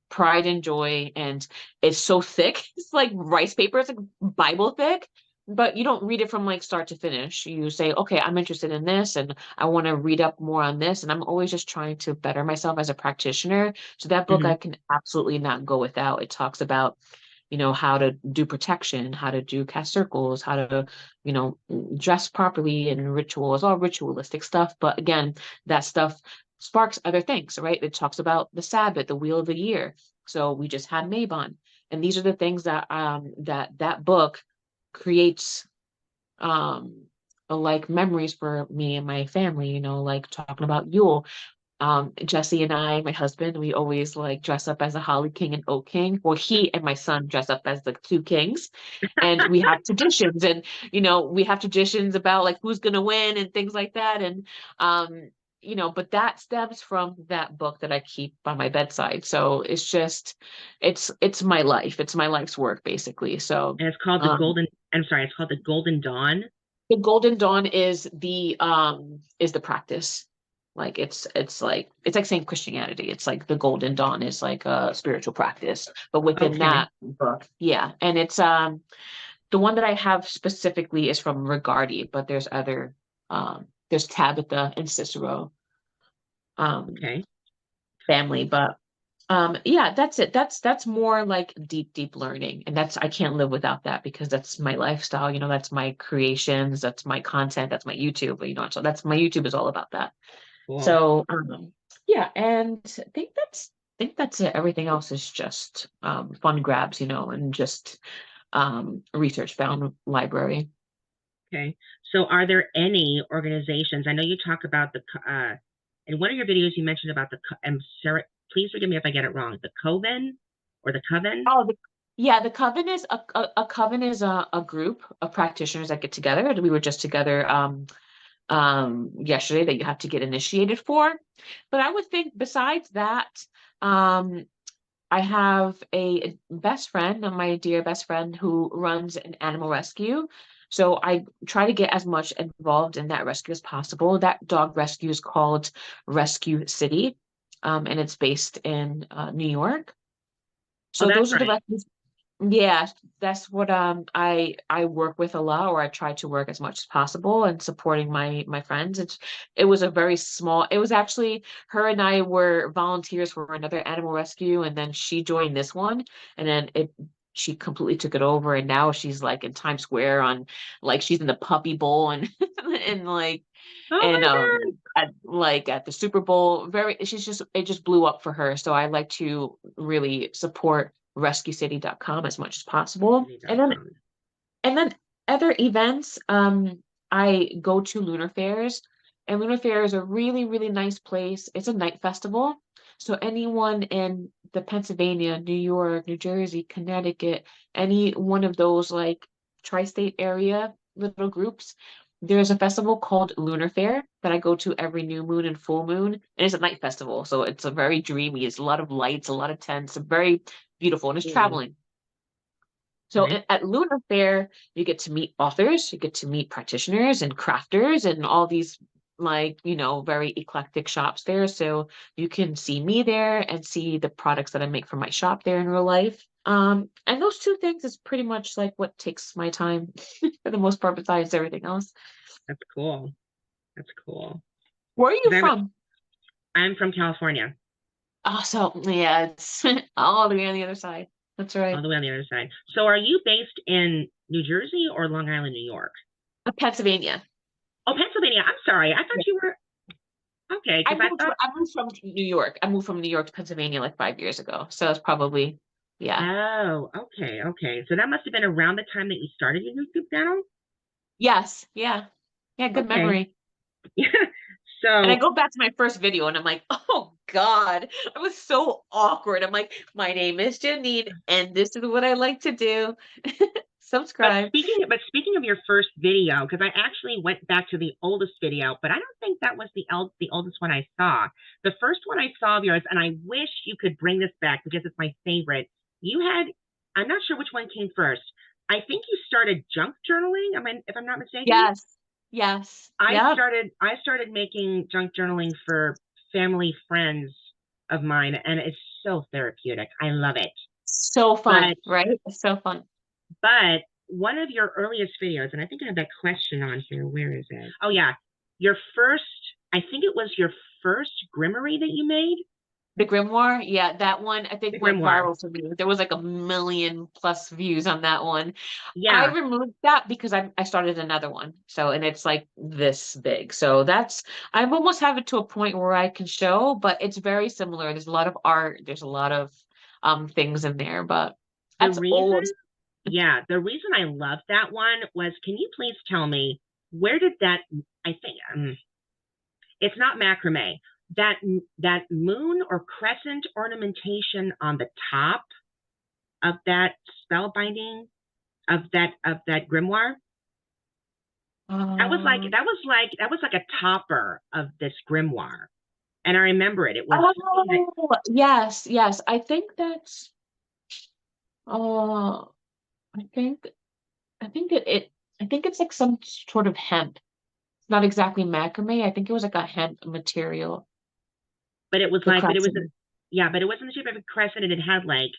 pride and joy. And it's so thick. It's like rice paper. It's like Bible thick, but you don't read it from like start to finish. You say, okay, I'm interested in this and I want to read up more on this. And I'm always just trying to better myself as a practitioner. So that book I can absolutely not go without. It talks about how to do protection, how to do cast circles, how to, dress properly in rituals, all ritualistic stuff. But again, that stuff sparks other things, right? It talks about the Sabbath, the wheel of the year. So we just had Mabon. And these are the things that that book creates like memories for me and my family, like talking about Yule. Jesse and I, my husband, we always like dress up as a Holly King and Oak King. Well, he and my son dress up as the two kings, and we have traditions, and we have traditions about like who's gonna win and things like that. And but that stems from that book that I keep by my bedside. So it's just, it's my life. It's my life's work, basically. So and it's called the Golden. I'm sorry, it's called the Golden Dawn. The Golden Dawn is the practice. Like it's like saying Christianity. It's like the Golden Dawn is like a spiritual practice, but within that book, yeah. And it's the one that I have specifically is from Rigardi, but there's other there's Tabitha and Cicero family, but yeah, that's it. That's more like deep learning, and I can't live without that because that's my lifestyle. That's my creations, that's my content, that's my YouTube. So that's my YouTube is all about that. Cool. So yeah, and I think that's it. Everything else is just fun grabs, and just research found library. Okay. So are there any organizations? I know you talk about in one of your videos you mentioned about Sarah, please forgive me if I get it wrong, the Coven or the Coven? Oh, the Coven is a Coven is a group of practitioners that get together. We were just together yesterday that you have to get initiated for. But I would think besides that, I have a best friend, my dear best friend, who runs an animal rescue. So I try to get as much involved in that rescue as possible. That dog rescue is called Rescue City, and it's based in New York. So those are the rescues. Yeah, that's what I work with a lot, or I try to work as much as possible and supporting my friends. It was a very small, it was actually her and I were volunteers for another animal rescue, and then she joined this one, and then she completely took it over, and now she's like in Times Square on like she's in the Puppy Bowl and and like at the Super Bowl. It just blew up for her. So I like to really support rescuecity.com as much as possible. And then other events, I go to Lunar Fairs, and Lunar Fair is a really, really nice place. It's a night festival. So anyone in the Pennsylvania, New York, New Jersey, Connecticut, any one of those like tri-state area little groups, there's a festival called Lunar Fair that I go to every new moon and full moon. And it's a night festival. So it's a very dreamy, it's a lot of lights, a lot of tents, very beautiful, and it's traveling. So at Lunar Fair, you get to meet authors, you get to meet practitioners and crafters and all these like, very eclectic shops there. So you can see me there and see the products that I make for my shop there in real life. And those two things is pretty much like what takes my time for the most part, besides everything else. That's cool. That's cool. Where are you from? I'm from California. Oh, so yeah, it's all the way on the other side. That's right. All the way on the other side. So are you based in New Jersey or Long Island, New York? Pennsylvania. Oh, Pennsylvania. I'm sorry. I thought you were. Okay, because I thought. I moved from New York. I moved from New York to Pennsylvania like 5 years ago. So it's probably, yeah. Oh, okay, okay. So that must have been around the time that you started your YouTube channel. Yes. Yeah. Yeah. Good Okay. memory. Yeah. And I So go back to my first video and I'm like, oh God, I was so awkward. I'm like, my name is Janine and this is what I like to do. Subscribe. But speaking of your first video, because I actually went back to the oldest video, but I don't think that was the oldest one I saw. The first one I saw of yours, and I wish you could bring this back because it's my favorite. You had, I'm not sure which one came first. I think you started junk journaling. If I'm not mistaken. Yes. Yes. I Yep. started making junk journaling for family friends of mine, and it's so therapeutic. I love it. So fun, But right? So fun. But one of your earliest videos, and I think I have that question on here. Where is it? Oh, yeah. I think it was your first Grimoire that you made. The Grimoire, yeah, that one I think went Grimoire. viral for me. There was like 1 million+ views on that one. Yeah. I removed that because I started another one. So, and it's like this big. So I've almost have it to a point where I can show, but it's very similar. There's a lot of art. There's a lot of things in there, but that's old. The reason I love that one was, can you please tell me where did that, I think, it's not macrame, that moon or crescent ornamentation on the top of that spell binding of that grimoire? That was like a topper of this grimoire, and I remember it. It was Yes. I think that's I think I think it's like some sort of hemp. It's not exactly macrame. I think it was like a hemp material. But it was The like, but it was, crescent. but it wasn't the shape of a crescent, and it had like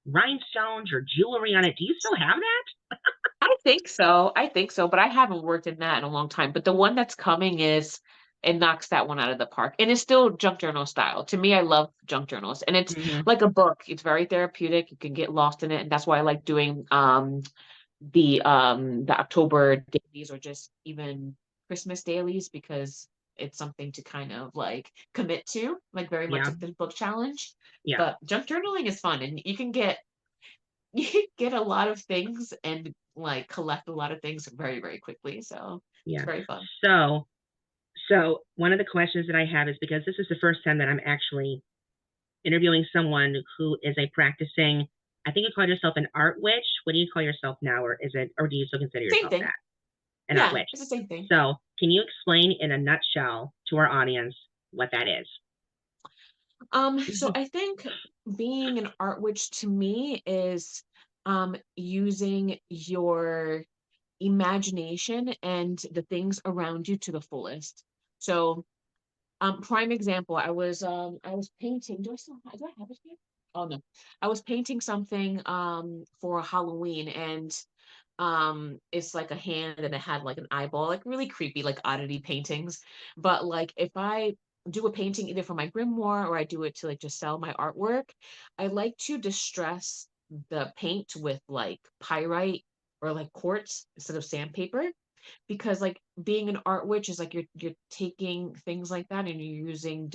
rhinestones or jewelry on it. Do you still have that? I think so. I think so, but I haven't worked in that in a long time. But the one that's coming it knocks that one out of the park. And it's still junk journal style. To me, I love junk journals. And it's like a book. It's very therapeutic. You can get lost in it. And that's why I like doing the October dailies or just even Christmas dailies, because it's something to kind of like commit to, like very much like the book challenge. Yeah. But junk journaling is fun, and you can get a lot of things and like collect a lot of things very, very quickly. So it's very fun. So one of the questions that I have is, because this is the first time that I'm actually interviewing someone who is a practicing, I think you call yourself an art witch. What do you call yourself now? Or do you still consider yourself that? An art witch. It's the same thing. So can you explain in a nutshell to our audience what that is? So I think being an art witch to me is using your imagination and the things around you to the fullest. So prime example, I was painting. Do I have it here? Oh no. I was painting something for Halloween, and it's like a hand and it had like an eyeball, like really creepy, like oddity paintings. But like if I do a painting either for my grimoire or I do it to like just sell my artwork, I like to distress the paint with like pyrite or like quartz instead of sandpaper, because like being an art witch is like you're taking things like that and you're using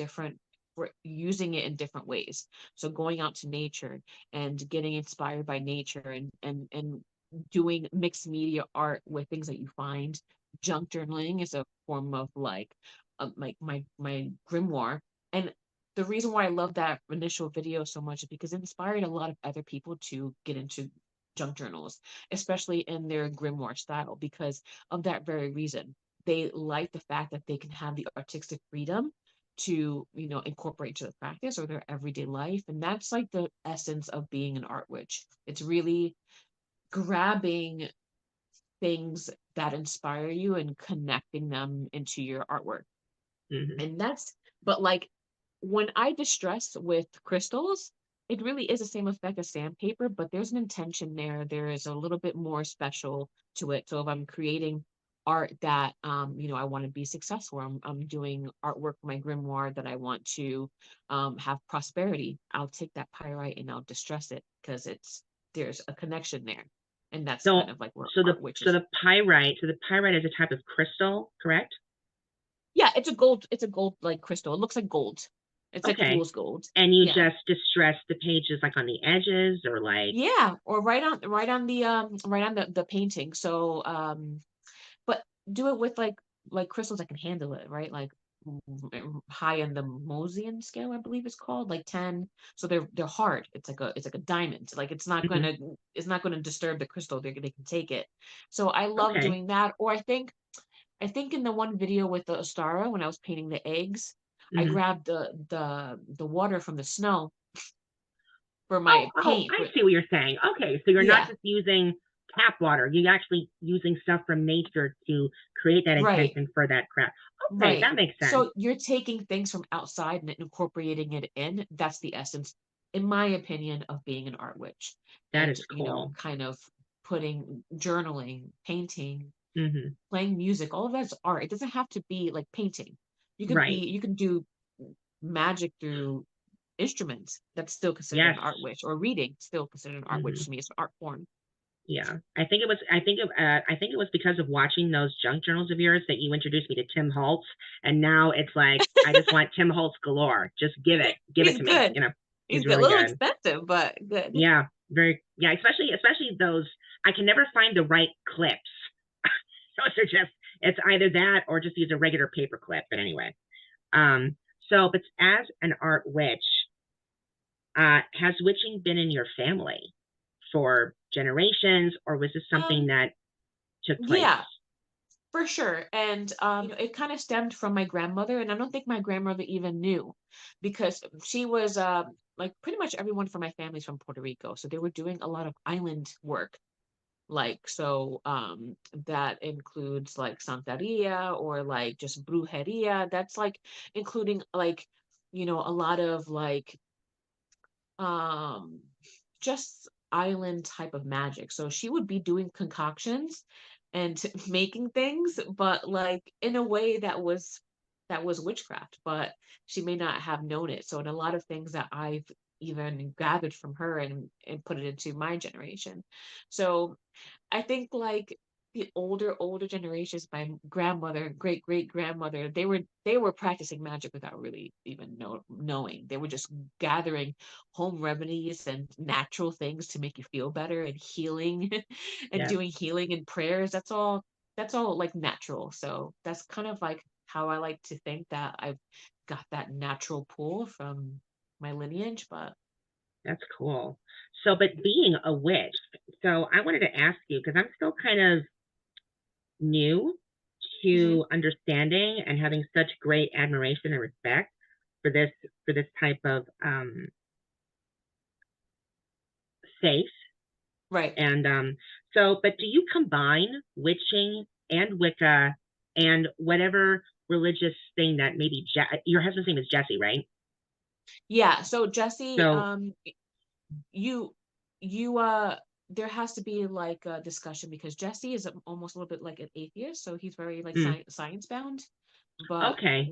it in different ways. So going out to nature and getting inspired by nature and doing mixed media art with things that you find. Junk journaling is a form of like my grimoire. And the reason why I love that initial video so much is because it inspired a lot of other people to get into junk journals, especially in their grimoire style, because of that very reason. They like the fact that they can have the artistic freedom to, incorporate into the practice or their everyday life. And that's like the essence of being an art witch. It's really grabbing things that inspire you and connecting them into your artwork. And but like when I distress with crystals, it really is the same effect as sandpaper, but there's an intention there. There is a little bit more special to it. So if I'm creating art that, I want to be successful, I'm doing artwork for my grimoire that I want to have prosperity, I'll take that pyrite and I'll distress it because there's a connection there. And that's kind of like where art witches. So the pyrite is a type of crystal, correct? Yeah, it's a gold like crystal. It looks like gold. It's like Okay. fool's gold. And you Yeah. just distress the pages like on the edges or like. Yeah, or right on the painting. So but do it with like crystals that can handle it, right? Like high in the Mosian scale, I believe it's called, like 10. So they're hard. It's like a diamond. Like Mhm. it's not gonna disturb the crystal. They can take it. So I love Okay. doing that. Or I think in the one video with the Ostara, when I was painting the eggs, I Mhm. grabbed the water from the snow for Oh, my oh, paint. I see what you're saying. Okay, so you're not Yeah, just using tap water, you're actually using stuff from nature to create that right. intention for that craft. Okay, Right. that makes sense. So you're taking things from outside and incorporating it in. That's the essence, in my opinion, of being an art witch. That And, is cool. kind of putting journaling, painting, Hmm. playing music, all of that's art. It doesn't have to be like painting. Right. You can do magic through instruments. That's still considered Yes. an art witch, or reading, still considered an art witch Hmm. to me. It's an art form. Yeah, I think it was because of watching those junk journals of yours that you introduced me to Tim Holtz, and now it's like I just want Tim Holtz galore. Just give it He's to me. good. He's He's good. A really little good. expensive, but good. Yeah, very. Yeah, especially those. I can never find the right clips. Those are just. It's either that or just use a regular paper clip. But anyway, um. So, but as an art witch, has witching been in your family for generations, or was this something Um, that took place? yeah, for sure. And it kind of stemmed from my grandmother, and I don't think my grandmother even knew, because she was like pretty much everyone from my family's from Puerto Rico, so they were doing a lot of island work. Like so that includes like Santeria, or like just brujeria. That's like including like, a lot of like um just island type of magic. So she would be doing concoctions and making things, but like in a way that was witchcraft, but she may not have known it. So in a lot of things that I've even gathered from her and put it into my generation. So I think like the older generations, my grandmother, great grandmother, they were practicing magic without really even knowing. They were just gathering home remedies and natural things to make you feel better, and healing and Yes. doing healing and prayers. That's all like natural. So that's kind of like how I like to think that I've got that natural pull from my lineage. But That's cool. So, but being a witch, so I wanted to ask you because I'm still kind of new Mhm. to understanding and having such great admiration and respect for this type of faith. Right. And so, but do you combine witching and Wicca and whatever religious thing that maybe your husband's name is Jesse, right? Yeah. So Jesse, So, you you there has to be like a discussion, because Jesse is almost a little bit like an atheist, so he's very like mm, science bound. But okay,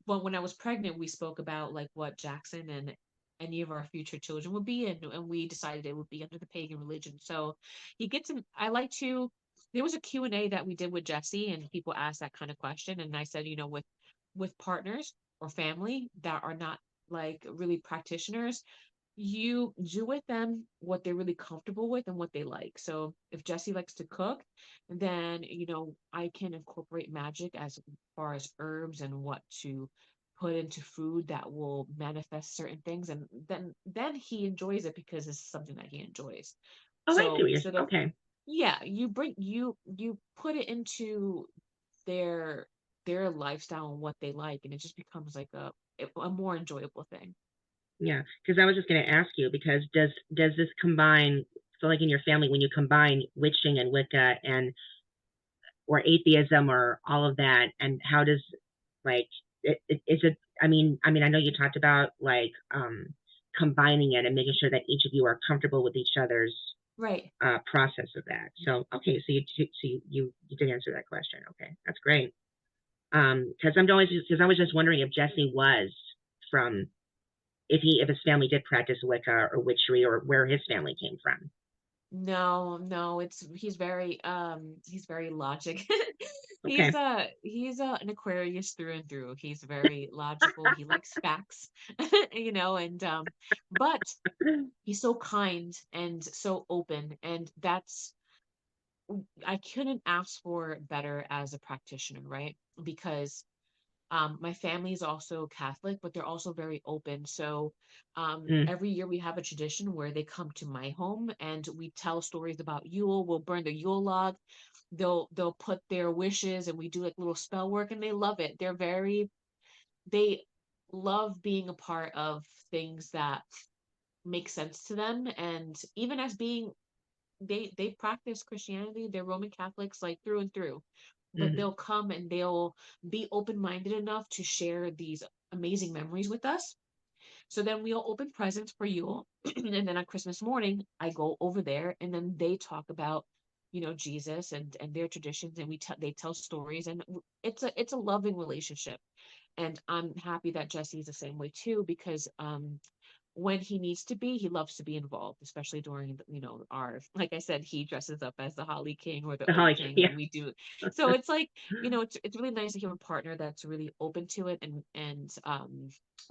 when I was pregnant, we spoke about like what Jackson and any of our future children would be, and we decided it would be under the pagan religion. So he gets in. I like to. There was a Q&A that we did with Jesse, and people asked that kind of question, and I said, with partners or family that are not like really practitioners, you do with them what they're really comfortable with and what they like. So if Jesse likes to cook, then I can incorporate magic as far as herbs and what to put into food that will manifest certain things, and then he enjoys it because it's something that he enjoys. oh, I see So what you're. instead of, Okay, yeah, you put it into their their lifestyle and what they like, and it just becomes like a more enjoyable thing. yeah, because I was just going to ask you because does this combine? So, like in your family, when you combine witching and Wicca and or atheism or all of that, and how does like is it? I know you talked about like combining it and making sure that each of you are comfortable with each other's Right. process of that. So okay, you did answer that question. Okay, that's great. Because I was just wondering if Jesse was from if his family did practice Wicca or witchery or where his family came from. No, no, he's very logic. Okay. He's an Aquarius through and through. He's very logical. He likes facts, you know, and but he's so kind and so open, and I couldn't ask for better as a practitioner, right? Because my family is also Catholic, but they're also very open. So every year we have a tradition where they come to my home and we tell stories about Yule. We'll burn the Yule log. They'll put their wishes, and we do like little spell work, and they love it. They love being a part of things that make sense to them. And even as being they practice Christianity, they're Roman Catholics like through and through, but they'll come and they'll be open-minded enough to share these amazing memories with us. So then we'll open presents for Yule, and then on Christmas morning, I go over there, and then they talk about, you know, Jesus and their traditions, and they tell stories, and it's a loving relationship. And I'm happy that Jesse's the same way too, because when he needs to be, he loves to be involved, especially during, you know, our, like I said, he dresses up as the Holly King or the The Oak Holly, King, yeah. and we do. So it's like, you know, it's really nice to have a partner that's really open to it and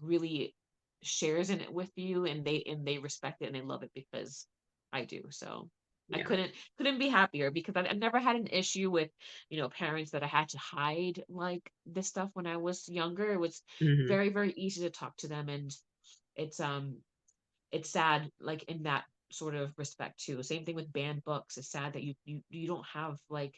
really shares in it with you, and they respect it and they love it because I do. So I Yeah. couldn't be happier, because I've never had an issue with, you know, parents that I had to hide like this stuff when I was younger. It was very, very easy to talk to them, and it's sad, like in that sort of respect too. Same thing with banned books. It's sad that you don't have like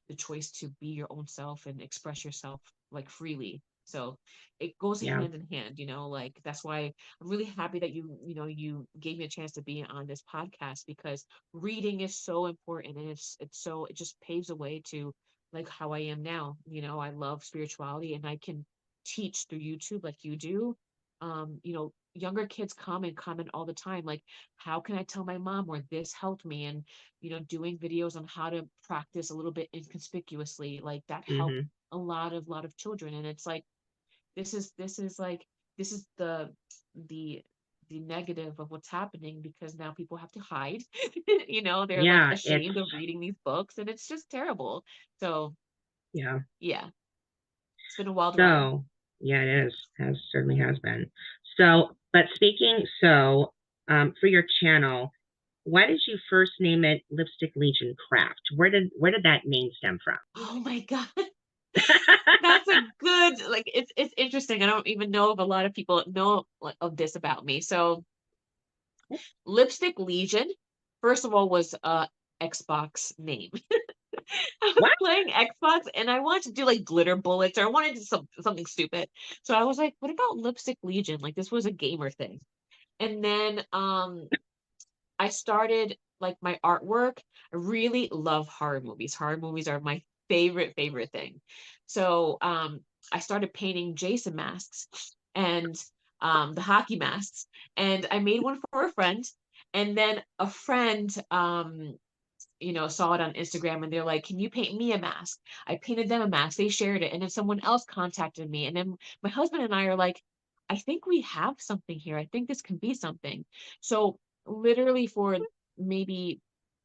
the choice to be your own self and express yourself like freely. So it goes Yeah. hand in hand, you know, like that's why I'm really happy that you gave me a chance to be on this podcast, because reading is so important, and it just paves the way to like how I am now. You know, I love spirituality, and I can teach through YouTube like you do. You know, younger kids come and comment all the time, like, how can I tell my mom where this helped me? And, you know, doing videos on how to practice a little bit inconspicuously, like that helped a lot of children. And it's like, this is the negative of what's happening, because now people have to hide. You know, they're like Yeah, ashamed of reading these books, and it's just terrible. So yeah. It's been a wild ride. So yeah, it is. Certainly has been. So, but speaking, so for your channel, why did you first name it Lipstick Legion Craft? Where did that name stem from? Oh my God. That's a good, like, it's interesting. I don't even know if a lot of people know of this about me. So Lipstick Legion, first of all, was a Xbox name. I was playing Xbox and I wanted to do like glitter bullets, or I wanted to do something stupid. So I was like, what about Lipstick Legion? Like, this was a gamer thing. And then I started like my artwork. I really love horror movies. Horror movies are my favorite thing. So I started painting Jason masks and the hockey masks, and I made one for a friend. And then a friend you know, saw it on Instagram, and they're like, can you paint me a mask? I painted them a mask. They shared it. And then someone else contacted me. And then my husband and I are like, I think we have something here. I think this can be something. So literally for maybe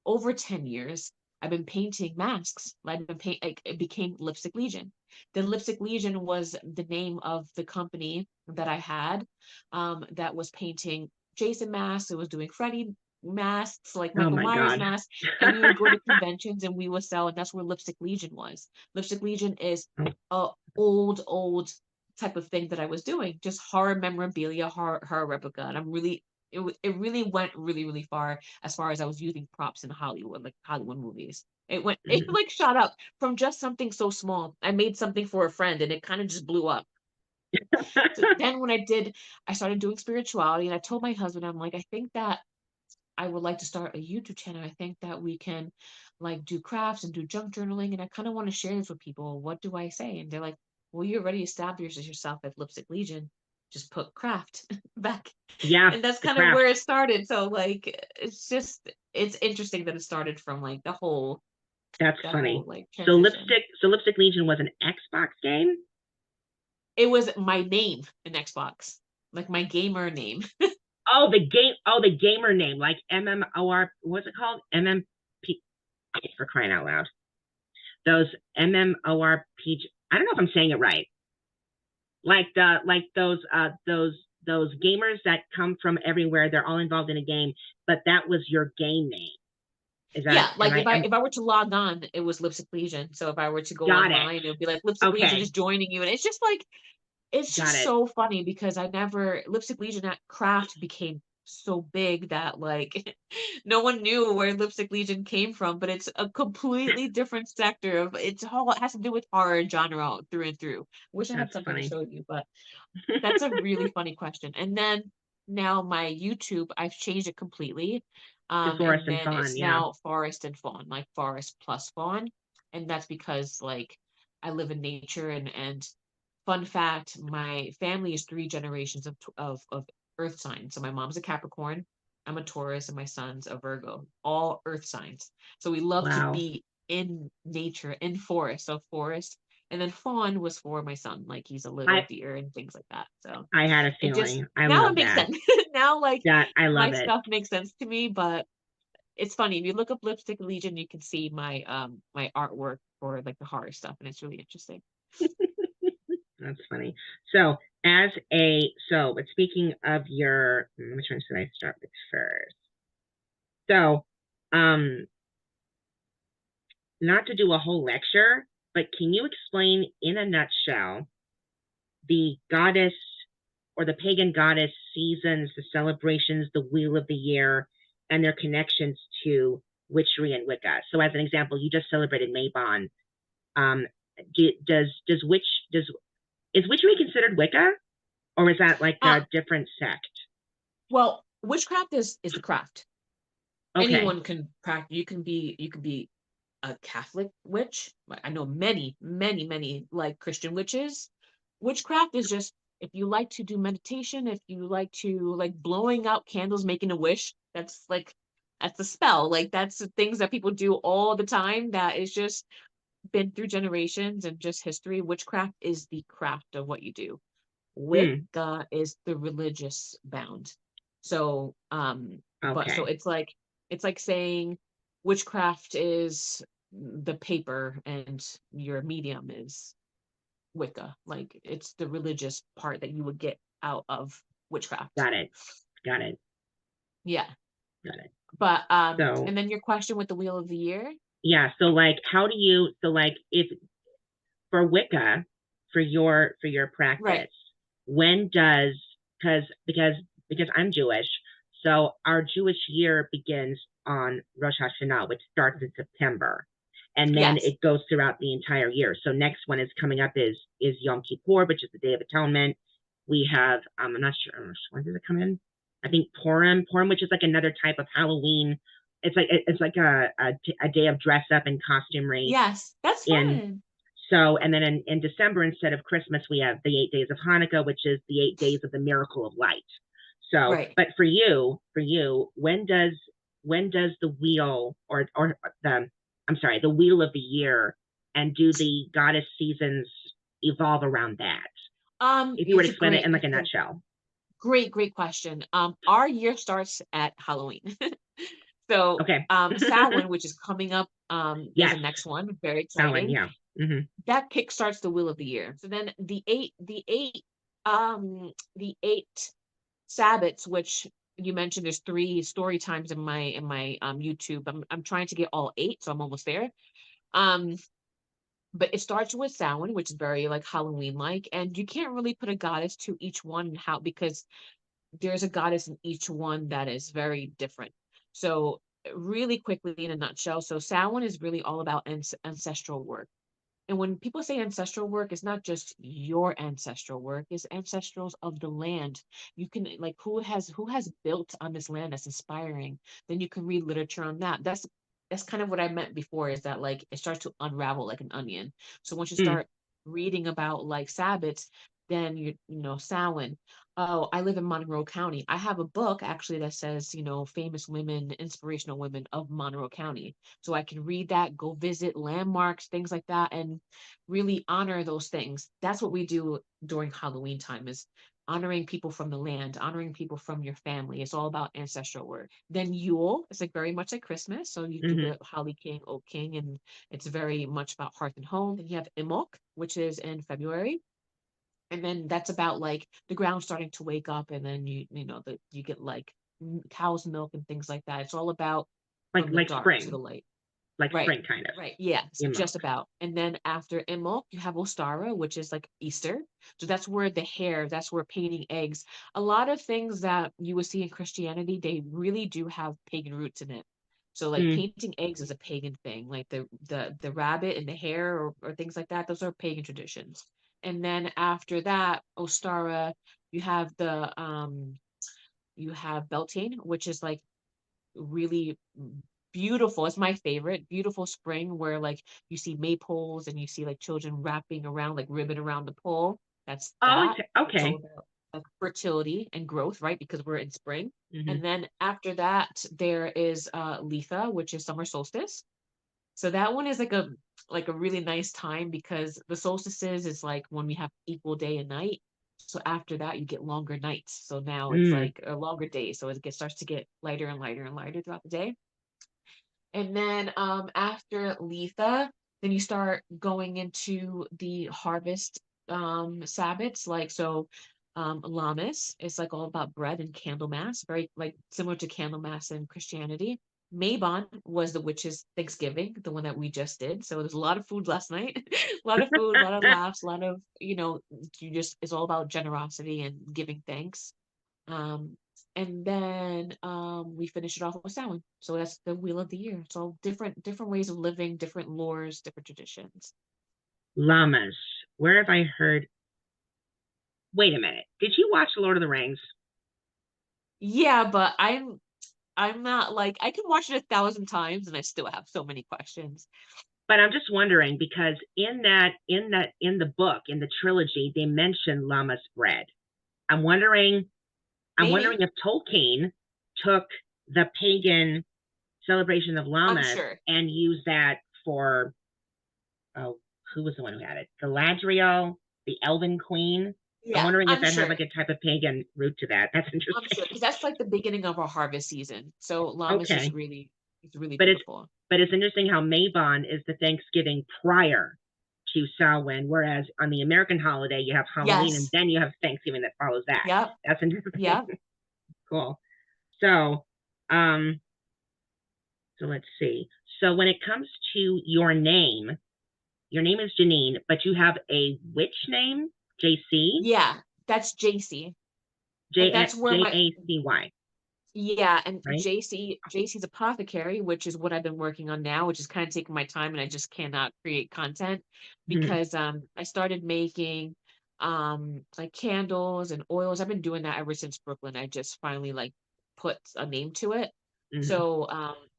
over 10 years, I've been painting masks. It became Lipstick Legion. Then Lipstick Legion was the name of the company that I had, that was painting Jason masks. It was doing Freddy masks, like Michael Myers masks, and we would go to conventions and we would sell, and that's where Lipstick Legion was. Lipstick Legion is a old type of thing that I was doing, just horror memorabilia, horror replica, and it really went really far as I was using props in Hollywood, like Hollywood movies. It like shot up from just something so small. I made something for a friend and it kind of just blew up. So then when I started doing spirituality, and I told my husband, I'm like, I think that I would like to start a YouTube channel. I think that we can like do crafts and do junk journaling. And I kind of want to share this with people. What do I say? And they're like, well, you already established yourself at Lipstick Legion. Just put craft back. Yeah. And that's kind of where it started. So like, it's interesting that it started from like the whole. That's funny. Whole, like, so Lipstick Legion was an Xbox game? It was my name in Xbox, like my gamer name. Oh, the gamer name, like MMOR, what's it called? MMP, for crying out loud. those MMORPG. I don't know if I'm saying it right. Like those gamers that come from everywhere. They're all involved in a game, but that was your game name. Is that, yeah, like if I were to log on, it was Lipstick Legion. So if I were to go online, it would be like Lipstick Legion is joining you, and it's just like, it's just so funny because Lipstick Legion at Craft became so big that like no one knew where Lipstick Legion came from, but it's a completely different sector of it has to do with horror genre through and through. Wish I had something to show you, but that's a really funny question. And then now my YouTube, I've changed it completely. Forest and Fawn, it's now Forest and Fawn, like Forest plus Fawn. And that's because like I live in nature and fun fact, my family is 3 generations of earth signs. So my mom's a Capricorn, I'm a Taurus, and my son's a Virgo, all earth signs. So we love to be in nature, in forest. So forest. And then fawn was for my son, like he's a little deer and things like that. So I had a feeling. Now it makes sense. Now like I love my stuff makes sense to me, but it's funny. If you look up Lipstick Legion, you can see my my artwork for like the horror stuff, and it's really interesting. That's funny. So but speaking of your, which one should I start with first? So, not to do a whole lecture, but can you explain in a nutshell the goddess or the pagan goddess seasons, the celebrations, the wheel of the year, and their connections to witchery and Wicca? So as an example, you just celebrated Mabon. Is witchery considered Wicca, or is that like a different sect? Well, witchcraft is the craft. Okay. Anyone can practice. You can be a Catholic witch. I know many like Christian witches. Witchcraft is just if you like to do meditation, if you like to like blowing out candles, making a wish. That's a spell. Like that's the things that people do all the time. That is just been through generations and just history. Witchcraft is the craft of what you do. Wicca is the religious bound. So but so it's like saying witchcraft is the paper and your medium is Wicca. Like it's the religious part that you would get out of witchcraft. Got it. Yeah. Got it. But and then your question with the wheel of the year. Yeah. So like, how do you? So like, if for Wicca, for your practice, when does because I'm Jewish, so our Jewish year begins on Rosh Hashanah, which starts in September, and then it goes throughout the entire year. So next one is coming up is Yom Kippur, which is the Day of Atonement. We have I'm not sure when does it come in. I think Purim, which is like another type of Halloween. It's like a day of dress up and costumery. Yes, that's fun. So, and then in December, instead of Christmas, we have the 8 days of Hanukkah, which is the 8 days of the miracle of light. So, but for you, when does the wheel the wheel of the year, and do the goddess seasons evolve around that? If you were to explain it in like a nutshell. Great question. Our year starts at Halloween. So, Samhain, which is coming up, is the next one. Very exciting. Samhain, yeah. That kickstarts the wheel of the year. So then the eight Sabbats, which you mentioned, there's 3 story times in my YouTube. I'm trying to get all 8, so I'm almost there. But it starts with Samhain, which is very like Halloween like, and you can't really put a goddess to each one because there's a goddess in each one that is very different. So really quickly in a nutshell, so Samhain is really all about ancestral work. And when people say ancestral work, it's not just your ancestral work, it's ancestrals of the land. You can like who has built on this land that's inspiring. Then you can read literature on that. That's kind of what I meant before, is that like it starts to unravel like an onion. So once you start reading about like Sabbats, then you know Samhain. Oh, I live in Monroe County. I have a book actually that says, famous women, inspirational women of Monroe County. So I can read that, go visit landmarks, things like that, and really honor those things. That's what we do during Halloween time, is honoring people from the land, honoring people from your family. It's all about ancestral work. Then Yule is like very much like Christmas. So you do the Holly King, Oak King, and it's very much about hearth and home. Then you have Imbolc, which is in February. And then that's about like the ground starting to wake up, and then you know that you get like cow's milk and things like that. It's all about from the dark spring. to the light. Like Right, spring, kind of. right. Yes, Imbolc. just about. And then after Imbolc, you have Ostara, which is like Easter. So that's where the hair, that's where painting eggs. A lot of things that you would see in Christianity, they really do have pagan roots in it. So like painting eggs is a pagan thing, like the rabbit and the hare or things like that. Those are pagan traditions. And then after that, Ostara, you have Beltane, which is like really beautiful. It's my favorite. Beautiful spring where like you see maypoles and you see like children wrapping around like ribbon around the pole. That's that. Okay. It's all about like fertility and growth, right? Because we're in spring. And then after that, there is Litha, which is summer solstice. So that one is like a really nice time because the solstices is like when we have equal day and night. So after that, you get longer nights. So now it's like a longer day. So it starts to get lighter and lighter and lighter throughout the day. And then after Litha, then you start going into the harvest Sabbats. Like so Lammas is like all about bread and Candlemas, very like similar to Candlemas in Christianity. Mabon was the witches' Thanksgiving, the one that we just did. So there's a lot of food last night, a lot of food, a lot of laughs, a lot of, it's all about generosity and giving thanks. And then we finish it off with Samhain. So that's the wheel of the year. It's all different ways of living, different lores, different traditions. Lammas. Where have I heard? Wait a minute. Did you watch Lord of the Rings? Yeah, but I'm not like I can watch it 1,000 times and I still have so many questions. But I'm just wondering because in the book, in the trilogy, they mention Lammas bread. I'm wondering if Tolkien took the pagan celebration of Lammas and used that for, who was the one who had it? Galadriel, the Elven Queen. Yeah, I'm wondering if that had like a type of pagan root to that. That's interesting. I'm sure, because that's like the beginning of our harvest season. So Lammas is really, it's really but beautiful. But it's interesting how Mabon is the Thanksgiving prior to Samhain, whereas on the American holiday you have Halloween and then you have Thanksgiving that follows that. Yep. That's interesting. Yep. Cool. So, so let's see. So when it comes to your name is Janine, but you have a witch name, JC? Yeah, that's JC. J-A-C-Y. Yeah, and right? JC's Apothecary, which is what I've been working on now, which is kind of taking my time and I just cannot create content because I started making like candles and oils. I've been doing that ever since Brooklyn. I just finally like put a name to it. So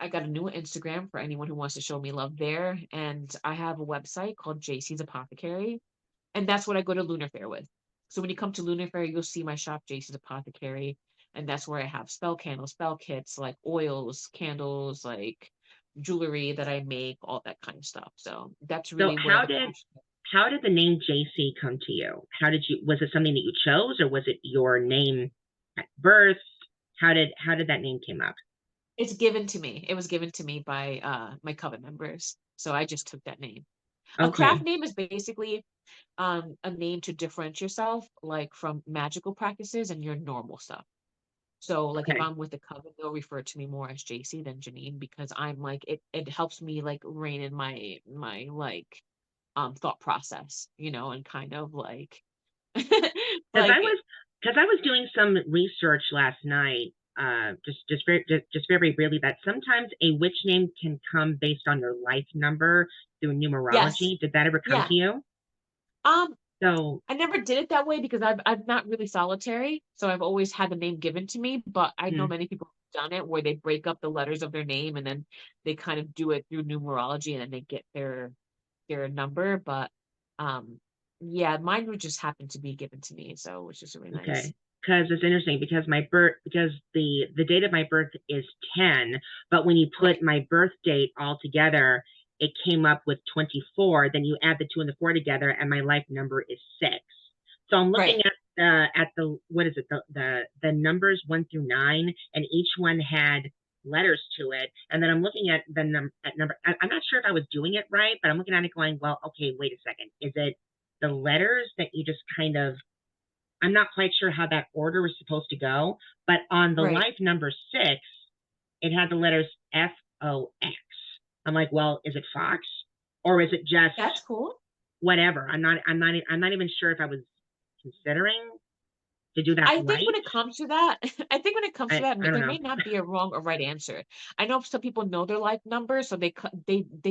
I got a new Instagram for anyone who wants to show me love there. And I have a website called JC's Apothecary. And that's what I go to Lunar Fair with. So when you come to Lunar Fair, you'll see my shop, JC's Apothecary. And that's where I have spell candles, spell kits, like oils, candles, like jewelry that I make, all that kind of stuff. So that's really how did the name JC come to you? Was it something that you chose or was it your name at birth? How did that name came up? It's given to me. It was given to me by my Coven members. So I just took that name. Okay. A craft name is basically a name to differentiate yourself, like from magical practices and your normal stuff. So like if I'm with the Coven, they'll refer to me more as JC than Janine because I'm like it helps me like rein in my like thought process, and kind of like because I was doing some research last night, just very really that sometimes a witch name can come based on your life number through numerology. Yes. Did that ever come to you? So I never did it that way because I'm not really solitary, so I've always had the name given to me. But I know many people have done it where they break up the letters of their name and then they kind of do it through numerology and then they get their number. But yeah, mine would just happen to be given to me, so which is really nice. Okay, because it's interesting because the date of my birth is 10, but when you put my birth date all together, it came up with 24. Then you add the 2 and the 4 together, and my life number is 6. So I'm looking Right. at the what is it, the numbers 1 through 9, and each one had letters to it. And then I'm looking at the number. I'm not sure if I was doing it right, but I'm looking at it going, well, okay, wait a second. Is it the letters that you just kind of? I'm not quite sure how that order was supposed to go, but on the Right. life number 6, it had the letters FOX. I'm like, well, is it Fox, or is it just That's cool. whatever? I'm not even sure if I was considering to do that I think right. when it comes to that, I think when it comes to that, I don't there know. may not be a wrong or right answer. I know some people know their life number, so they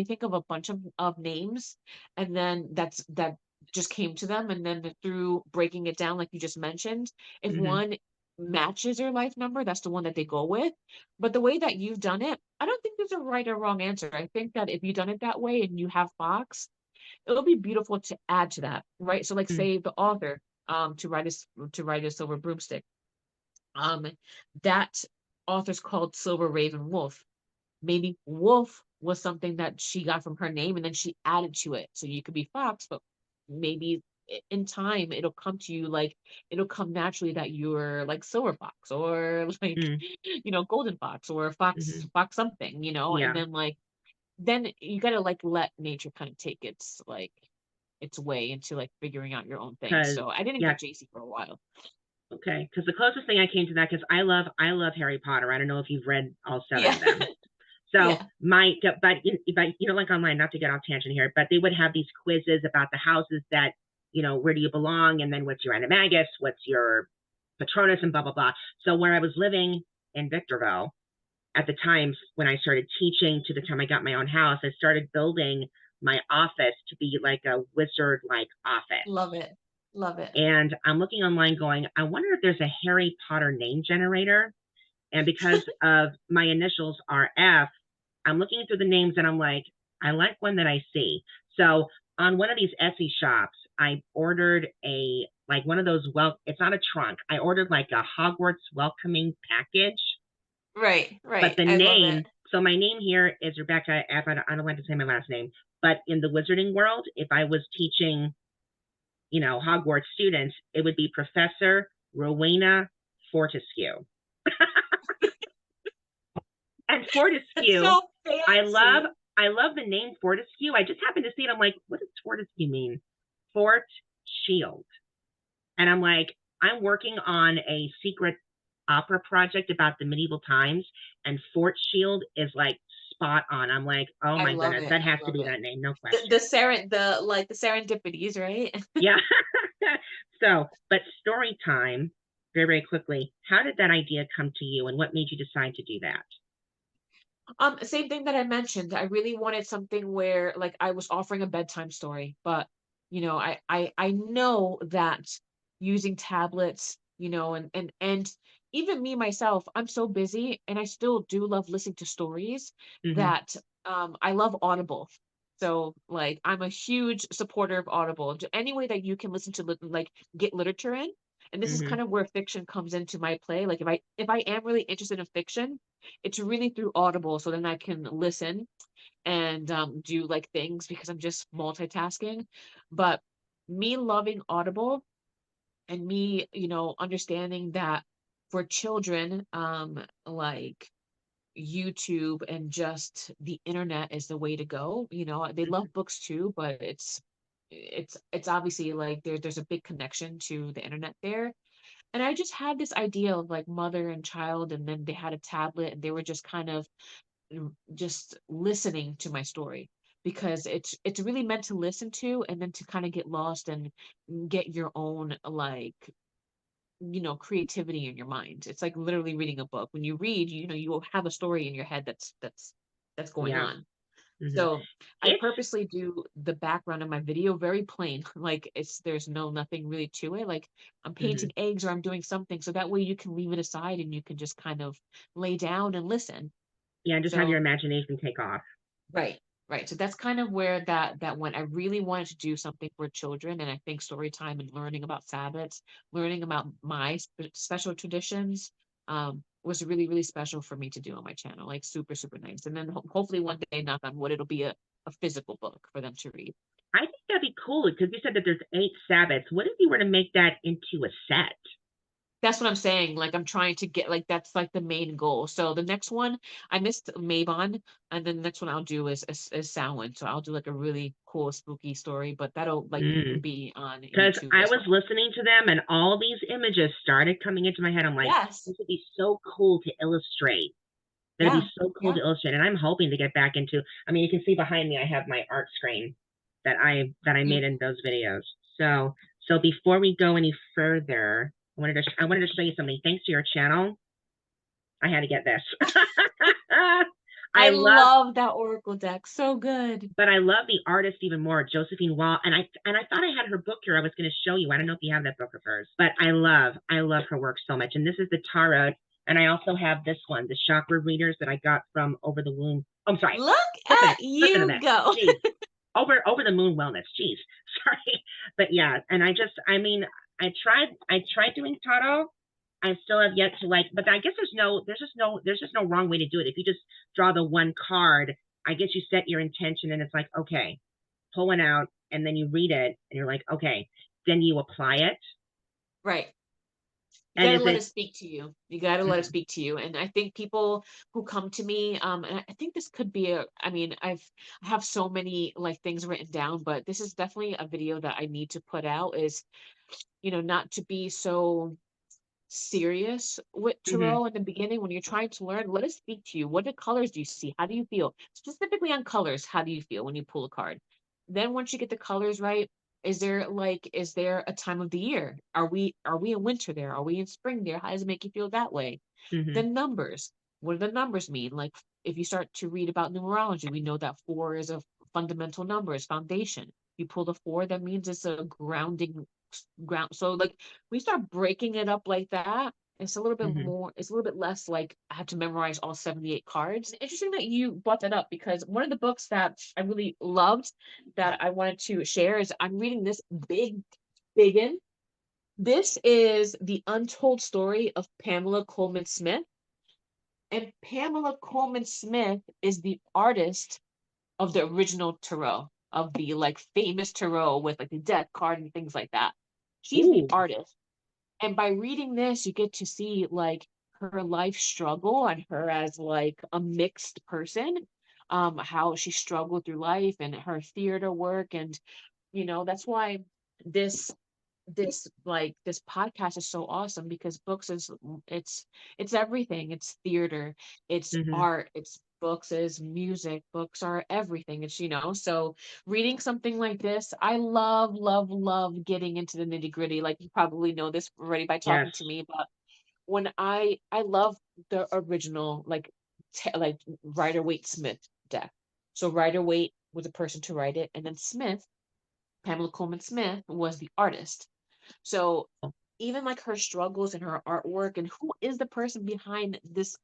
think of a bunch of names, and then that just came to them, and then through breaking it down, like you just mentioned, if Hmm. one matches their life number, that's the one that they go with. But the way that you've done it, I don't think there's a right or wrong answer. I think that if you've done it that way and you have Fox, it'll be beautiful to add to that, right? So like Mm. say the author to write a silver broomstick. That author's called Silver Raven Wolf. Maybe Wolf was something that she got from her name and then she added to it. So you could be Fox, but maybe in time it'll come to you like it'll come naturally that you're like Silver Fox or like Mm. Golden Fox or Fox Hmm. Fox something, and Yeah, then like then you gotta like let nature kind of take its way into like figuring out your own thing. because So I didn't yeah, get JC for a while. okay. Because the closest thing I came to that, because I love Harry Potter. I don't know if you've read all 7 Yeah. of them. So Yeah. like online, not to get off tangent here, but they would have these quizzes about the houses that, where do you belong, and then what's your animagus, what's your patronus, and blah blah blah. So where I was living in Victorville at the time when I started teaching to the time I got my own house, I started building my office to be like a wizard like office. Love it. Love it. And I'm looking online going, I wonder if there's a Harry Potter name generator. And because of my initials are F, I'm looking through the names and I'm like, I like one that I see. So on one of these Etsy shops, I ordered like one of those, it's not a trunk. I ordered like a Hogwarts welcoming package. Right, But right. the I love it. name, so my name here is Rebecca F. I don't like to say my last name, but in the wizarding world, if I was teaching, Hogwarts students, it would be Professor Rowena Fortescue. And It's Fortescue, so I love fancy. I love the name Fortescue. I just happened to see it. I'm like, what does Fortescue mean? Fort Shield. And I'm like, I'm working on a secret opera project about the medieval times, and Fort Shield is like spot on. I'm like, oh I my love goodness, it. that I has to love be it. that name, no The question. serendipities, right? Yeah. So, but story time, very, very quickly. How did that idea come to you, and what made you decide to do that? Same thing that I mentioned. I really wanted something where like I was offering a bedtime story, but I know that using tablets, and even me myself, I'm so busy and I still do love listening to stories Mm-hmm. that I love Audible. So like I'm a huge supporter of Audible. Any way that you can listen to like get literature in. And this is Mm-hmm. kind of where fiction comes into my play. Like if I am really interested in fiction, it's really through Audible, so then I can listen and do like things because I'm just multitasking. But me loving Audible and me, understanding that for children, like YouTube and just the internet is the way to go. They love books too, but it's obviously like there's a big connection to the internet there. And I just had this idea of like mother and child, and then they had a tablet and they were just kind of just listening to my story because it's really meant to listen to and then to kind of get lost and get your own like creativity in your mind. It's like literally reading a book. When you read, you will have a story in your head that's going Yeah. on. Mm-hmm. So I It's purposely do the background of my video very plain. Like there's nothing really to it. Like I'm mm-hmm. painting eggs or I'm doing something. So that way you can leave it aside and you can just kind of lay down and listen. Yeah, just have your So imagination take off. right, right. So that's kind of where that went. I really wanted to do something for children, and I think story time and learning about Sabbats, learning about my special traditions, was really, really special for me to do on my channel. Like super, super nice. And then hopefully one day, knock on wood, it'll be a physical book for them to read. I think that'd be cool because you said that there's 8 Sabbats. What if you were to make that into a set? That's what I'm saying. Like, I'm trying to get, like, that's like the main goal. So the next one, I missed Mabon, and then the next one I'll do is Samhain. So I'll do like a really cool spooky story, but that'll like be on Because YouTube I as was well. listening to them and all these images started coming into my head. I'm like, Yes. this would be so cool to illustrate. That'd be so cool to illustrate. And I'm hoping to get back into, I mean, you can see behind me, I have my art screen that I made in those videos. So before we go any further, I wanted to show you something. Thanks to your channel, I had to get this. I love that Oracle deck. So good. But I love the artist even more, Josephine Wall. And I thought I had her book here. I was going to show you. I don't know if you have that book of hers, but I love her work so much. And this is the Tarot. And I also have this one, the Chakra readers that I got from Over the Moon. I'm sorry. Look at you go. Over the Moon Wellness. Jeez. Sorry. But yeah. And I tried doing tarot. I still have yet to but I guess there's just no wrong way to do it. If you just draw the one card, I guess you set your intention and it's like, okay, pull one out and then you read it and you're like, okay, then you apply it. Right. You gotta let it speak to you. You gotta let it speak to you. And I think people who come to me, and I think this could be I have so many like things written down, but this is definitely a video that I need to put out is, not to be so serious with tarot in the beginning. When you're trying to learn, let it speak to you. What colors do you see? How do you feel? Specifically on colors, how do you feel when you pull a card? Then once you get the colors right, is there a time of the year? Are we in winter there? Are we in spring there? How does it make you feel that way? The numbers, what do the numbers mean? Like if you start to read about numerology, we know that 4 is a fundamental number, it's foundation. You pull the 4, that means it's a grounding ground. So like we start breaking it up like that, it's a little bit more, it's a little bit less like I have to memorize all 78 cards. Interesting that you brought that up, because one of the books that I really loved that I wanted to share is I'm reading this Pagan. This is the untold story of Pamela Coleman Smith. And Pamela Coleman Smith is the artist of the original tarot, of the like famous tarot with like the death card and things like that. She's the artist. And by reading this, you get to see like her life struggle and her as like a mixed person, how she struggled through life and her theater work. And, that's why this podcast is so awesome, because books is it's everything. It's theater, it's art, it's books, is music, books are everything. It's so reading something like this, I love getting into the nitty-gritty. Like you probably know this already by talking to me, but when I love the original like Rider-Waite Smith deck. So Rider-Waite was a person to write it, and then Pamela Coleman Smith was the artist. So even like her struggles and her artwork, and who is the person behind this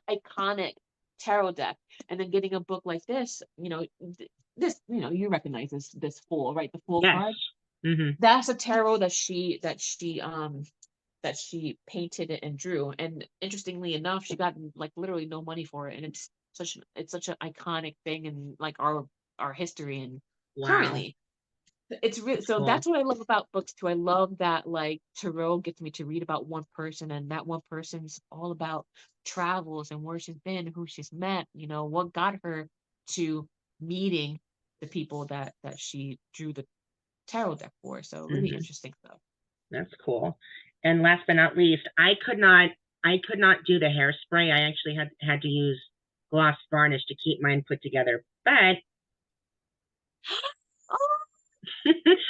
iconic tarot deck, and then getting a book like this, you recognize this fool, right? The fool card. That's a tarot that she painted and drew. And interestingly enough, she got like literally no money for it, and it's such an iconic thing in like our history and currently. It's really so that's what I love about books too. I love that like tarot gets me to read about one person, and that one person's all about travels and where she's been, who she's met, what got her to meeting the people that she drew the tarot deck for. So really interesting stuff. That's cool. And last but not least, I could not do the hairspray. I actually had to use gloss varnish to keep mine put together. But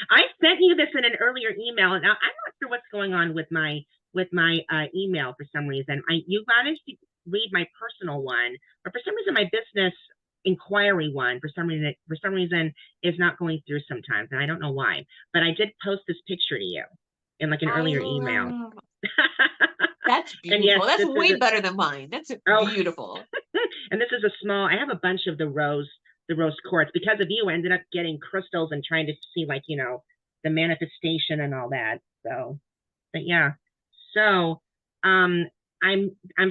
I sent you this in an earlier email. Now I'm not sure what's going on with my email for some reason. You managed to read my personal one, but for some reason my business inquiry one for some reason is not going through sometimes, and I don't know why. But I did post this picture to you in like an earlier email. That's beautiful. That's way better than mine. That's beautiful. And this is a small. I have a bunch of the rose quartz. Because of you, I ended up getting crystals and trying to see like the manifestation and all that. So, but yeah. So I'm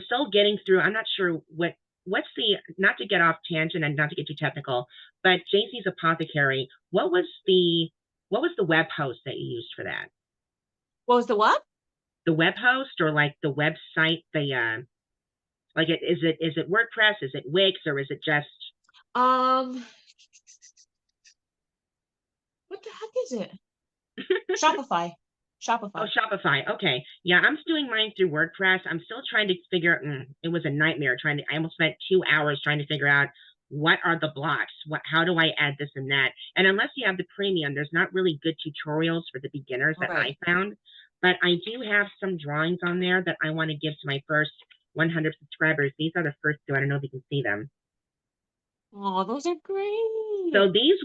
still getting through. I'm not sure what what's the, not to get off tangent and not to get too technical, but JC's Apothecary, what was the web host that you used for that? What was the what? The web host, or like the website, like is it WordPress, is it Wix, or is it just what the heck is it? Shopify. Oh, Shopify. Okay. Yeah, I'm doing mine through WordPress. I'm still trying to figure out, it was a nightmare I almost spent 2 hours trying to figure out what are the blocks? How do I add this and that? And unless you have the premium, there's not really good tutorials for the beginners that I found. But I do have some drawings on there that I want to give to my first 100 subscribers. These are the first 2. I don't know if you can see them. Oh, those are great. So these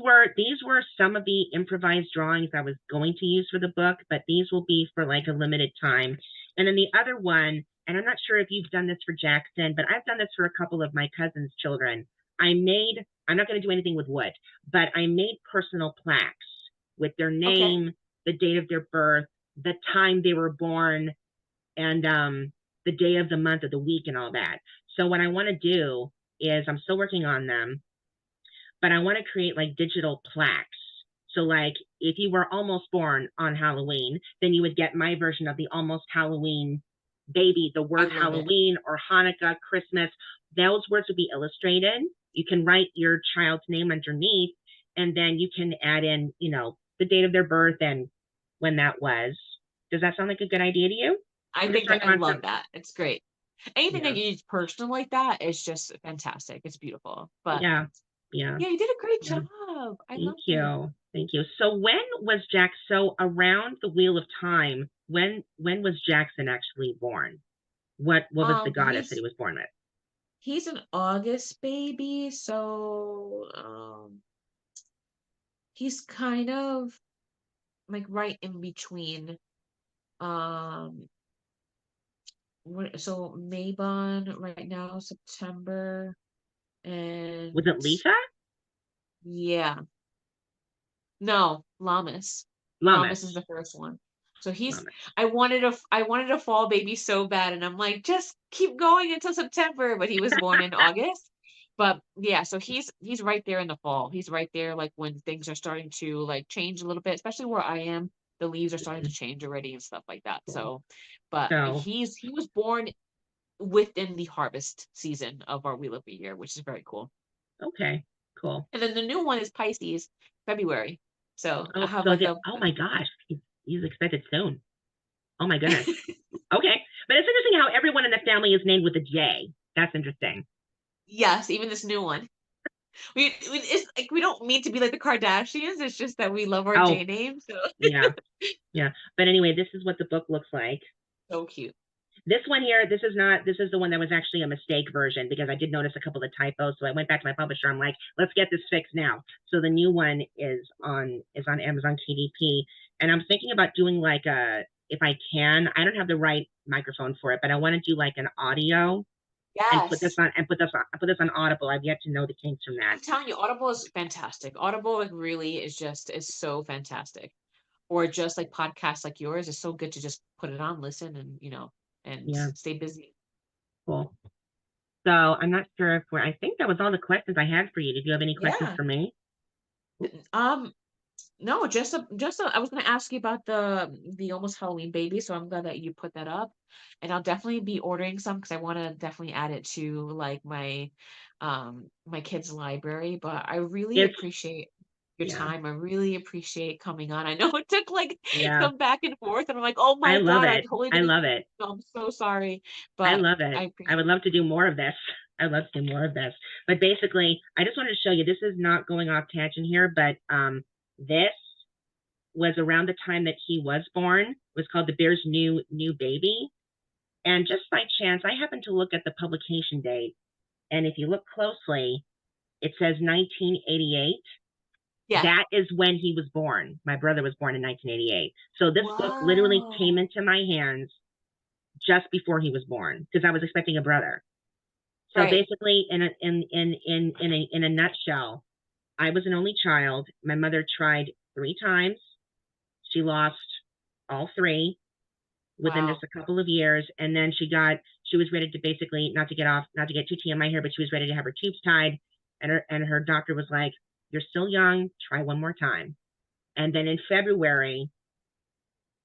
were some of the improvised drawings I was going to use for the book, but these will be for like a limited time. And then the other one, and I'm not sure if you've done this for Jackson, but I've done this for a couple of my cousin's children. I'm not going to do anything with wood, but I made personal plaques with their name, the date of their birth, the time they were born, and the day of the month of the week and all that. So what I want to do is, I'm still working on them, but I want to create like digital plaques. So like if you were almost born on Halloween, then you would get my version of the almost Halloween baby, the word Halloween or Hanukkah, Christmas. Those words would be illustrated. You can write your child's name underneath, and then you can add in, the date of their birth and when that was. Does that sound like a good idea to you? I love that. It's great. Anything that you use personal like that is just fantastic. It's beautiful. But yeah, you did a great job. Thank you. So when was Jack? So around the Wheel of Time, when was Jackson actually born? What was the goddess that he was born with? He's an August baby, so he's kind of like right in between. So Mabon right now, September, and was it Lisa? Yeah. No, Lammas. Lammas is the first one. So I wanted a fall baby so bad, and I'm like, just keep going until September, but he was born in August. But yeah, so he's right there in the fall. He's right there like when things are starting to like change a little bit, especially where I am. The leaves are starting to change already and stuff like that. So, but he was born within the harvest season of our Wheel of the Year, which is very cool. Okay, cool. And then the new one is Pisces, February. So I have oh my gosh, he's expected soon. Oh my goodness. Okay, but it's interesting how everyone in the family is named with a J. That's interesting. Yes, even this new one. It's like we don't mean to be like the Kardashians. It's just that we love our J names. So. Yeah. But anyway, this is what the book looks like. So cute. This one here, this is the one that was actually a mistake version, because I did notice a couple of typos. So I went back to my publisher. I'm like, let's get this fixed now. So the new one is on Amazon KDP. And I'm thinking about doing like if I can, I don't have the right microphone for it, but I want to do like an audio. Yes. And put this on Audible. I've yet to know the kinks from that. I'm telling you, Audible is fantastic. Audible really is so fantastic. Or just like podcasts like yours, it's so good to just put it on, listen, and stay busy. Cool. So I'm not sure if I think that was all the questions I had for you. Did you have any questions for me? No, just I was going to ask you about the almost Halloween baby, so I'm glad that you put that up, and I'll definitely be ordering some because I want to definitely add it to like my kids' library. But I really appreciate your time. I really appreciate coming on. I know it took like some back and forth, and I'm like, oh my God, I totally didn't. I love it. I'm so sorry, but I love it. I would love to do more of this. But basically, I just wanted to show you, this is not going off tangent here, but this was around the time that he was born. It was called The Bear's New Baby. And just by chance, I happened to look at the publication date. And if you look closely, it says 1988. Yeah. That is when he was born. My brother was born in 1988. So this book literally came into my hands just before he was born, because I was expecting a brother. So basically, in a nutshell, I was an only child. My mother tried 3 times. She lost all 3. within Wow. just a couple of years. And then she was ready to basically, not to get too TMI here, but she was ready to have her tubes tied. And her doctor was like, you're still young, try one more time. And then in February,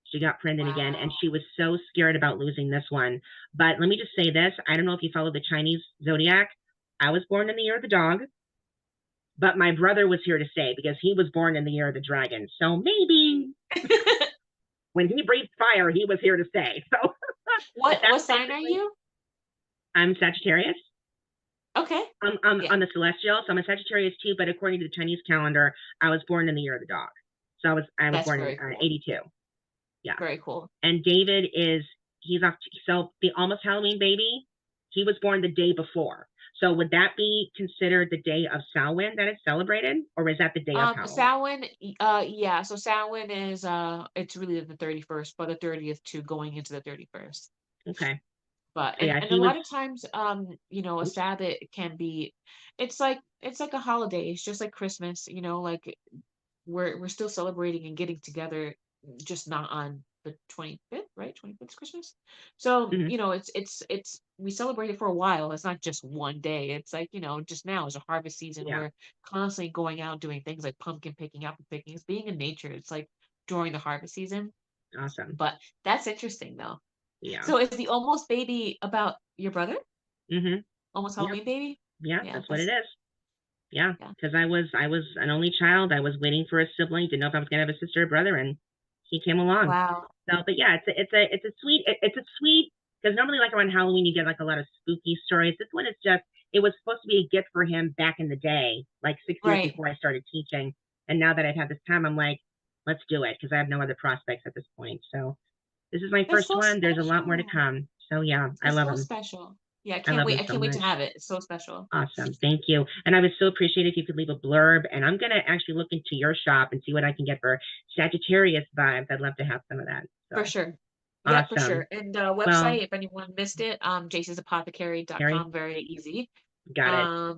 she got pregnant again, and she was so scared about losing this one. But let me just say this. I don't know if you follow the Chinese zodiac. I was born in the year of the dog, but my brother was here to stay because he was born in the year of the dragon. So maybe when he breathed fire, he was here to stay. So what sign are you? I'm Sagittarius. Okay. On the celestial. So I'm a Sagittarius too, but according to the Chinese calendar, I was born in the year of the dog. So I was born in 82. Yeah. Very cool. And David he's off. So the Almost Halloween baby, he was born the day before. So would that be considered the day of Samhain that is celebrated, or is that the day of Halloween? Samhain, yeah. So Samhain is it's really the 31st, but the 30th to going into the 31st. Okay. But and a lot of times, you know, a Sabbath can be, it's like a holiday. It's just like Christmas, you know, like we're still celebrating and getting together, just not on the 25th, right? 25th is Christmas. So, you know, it's we celebrate it for a while. It's not just one day. It's like, you know, just now is a harvest season. We're constantly going out doing things like pumpkin picking, apple picking. It's being in nature. It's like during the harvest season. Awesome. But that's interesting though. Yeah. So is the Almost baby about your brother? Almost Halloween baby? Yeah, that's what it is. Yeah, because I was an only child. I was waiting for a sibling. Didn't know if I was gonna have a sister or brother, and he came along. Wow. So, but yeah, it's a sweet, because normally like around Halloween you get like a lot of spooky stories. This one is just, it was supposed to be a gift for him back in the day, like 6 years before I started teaching. And now that I've had this time, I'm like, let's do it, because I have no other prospects at this point. So this is my first one. There's a lot more to come. So yeah, I love them. Special. Yeah, I can't wait. I can't wait to have it. It's so special. Awesome. Thank you. And I would so appreciate if you could leave a blurb. And I'm going to actually look into your shop and see what I can get for Sagittarius vibes. I'd love to have some of that. So. For sure. Yeah, for sure. And website, if anyone missed it, jacesapothecary.com, very easy. Got it.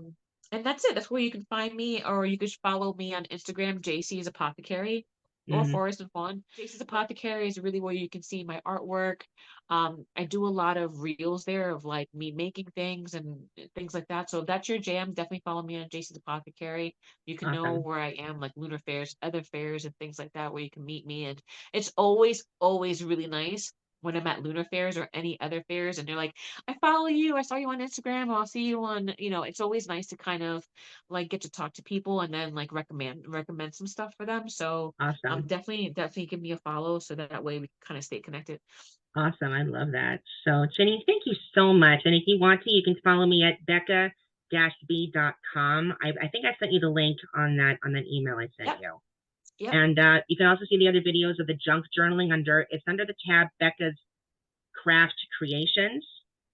And that's it. That's where you can find me, or you can follow me on Instagram, JC's Apothecary. Or Forest and Fawn. Jace's Apothecary is really where you can see my artwork. I do a lot of reels there of like me making things and things like that. So if that's your jam, definitely follow me on Jace's Apothecary. You can know where I am, like Lunar fairs, other fairs, and things like that, where you can meet me. And it's always really nice when I'm at Lunar fairs or any other fairs, and they're like, I follow you, I saw you on Instagram, I'll see you on, you know, it's always nice to kind of like get to talk to people and then like recommend some stuff for them. So definitely give me a follow, so that way we can kind of stay connected. Awesome. I love that. So Jenny, thank you so much. And if you want to, you can follow me at becca-b.com. I think I sent you the link on that email I sent you. Yep. And you can also see the other videos of the junk journaling under the tab Becca's Craft Creations.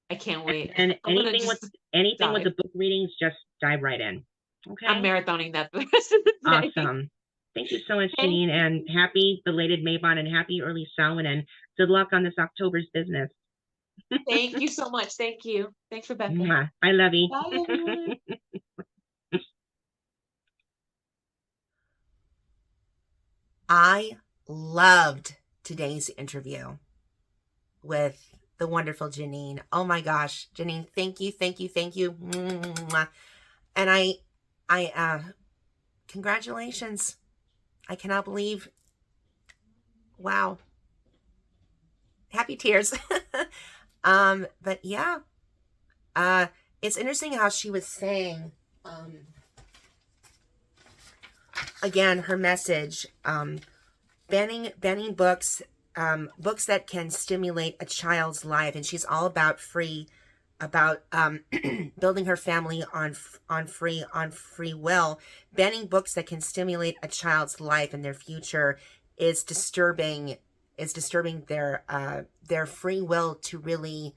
I can't wait. And anything with the book readings, just dive right in. Okay. I'm marathoning that the rest of the day. Awesome. Thank you so much, Janine, and happy belated Mabon and happy early Samhain, and good luck on this October's business. Thank you so much. Thank you. Thanks for Becca. I love you. Bye, everyone. I loved today's interview with the wonderful Janine. Oh my gosh, Janine, thank you. And I congratulations. I cannot believe. Wow. Happy tears. But yeah. It's interesting how she was saying, again, her message, banning books, books that can stimulate a child's life, and she's all about building her family on free will. Banning books that can stimulate a child's life and their future is disturbing their free will to really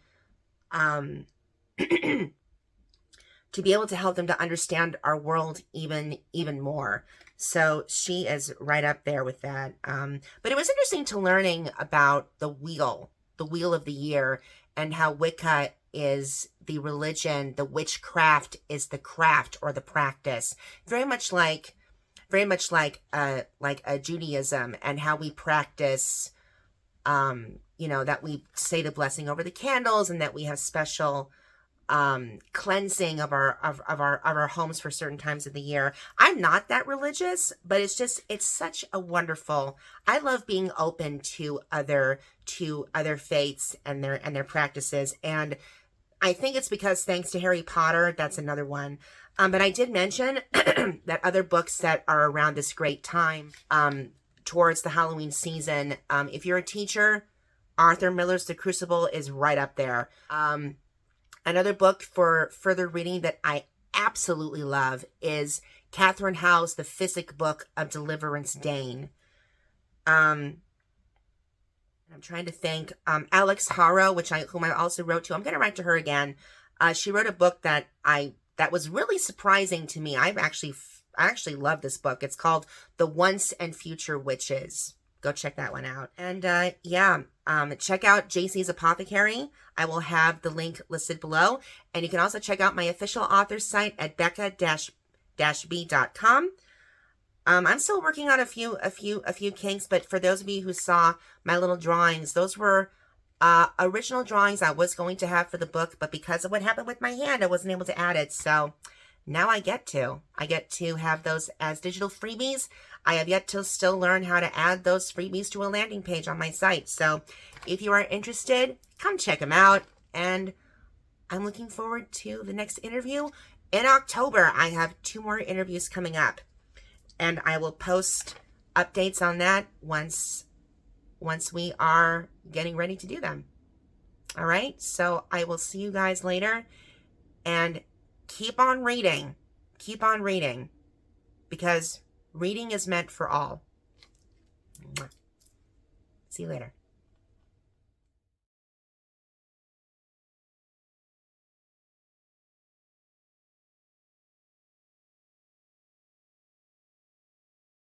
to be able to help them to understand our world even more. So she is right up there with that. But it was interesting to learning about the wheel of the year, and how Wicca is the religion, the witchcraft is the craft or the practice. Very much like a Judaism, and how we practice you know, that we say the blessing over the candles, and that we have special cleansing of our homes for certain times of the year. I'm not that religious, but it's such a wonderful, I love being open to other faiths and their practices. And I think it's because, thanks to Harry Potter, that's another one. But I did mention that other books that are around this great time, towards the Halloween season, if you're a teacher, Arthur Miller's The Crucible is right up there. Another book for further reading that I absolutely love is Catherine Howe's The Physic Book of Deliverance Dane. I'm trying to think. Alex Haro, whom I also wrote to. I'm going to write to her again. She wrote a book that was really surprising to me. I actually love this book. It's called The Once and Future Witches. Go check that one out. And check out JC's Apothecary. I will have the link listed below. And you can also check out my official author site at becca-b.com. I'm still working on a few kinks, but for those of you who saw my little drawings, those were original drawings I was going to have for the book, but because of what happened with my hand, I wasn't able to add it. So now I get to have those as digital freebies. I have yet to still learn how to add those freebies to a landing page on my site. So if you are interested, come check them out. And I'm looking forward to the next interview. In October, I have 2 more interviews coming up. And I will post updates on that once we are getting ready to do them. All right? So I will see you guys later. And keep on reading. Keep on reading. Because reading is meant for all. See you later.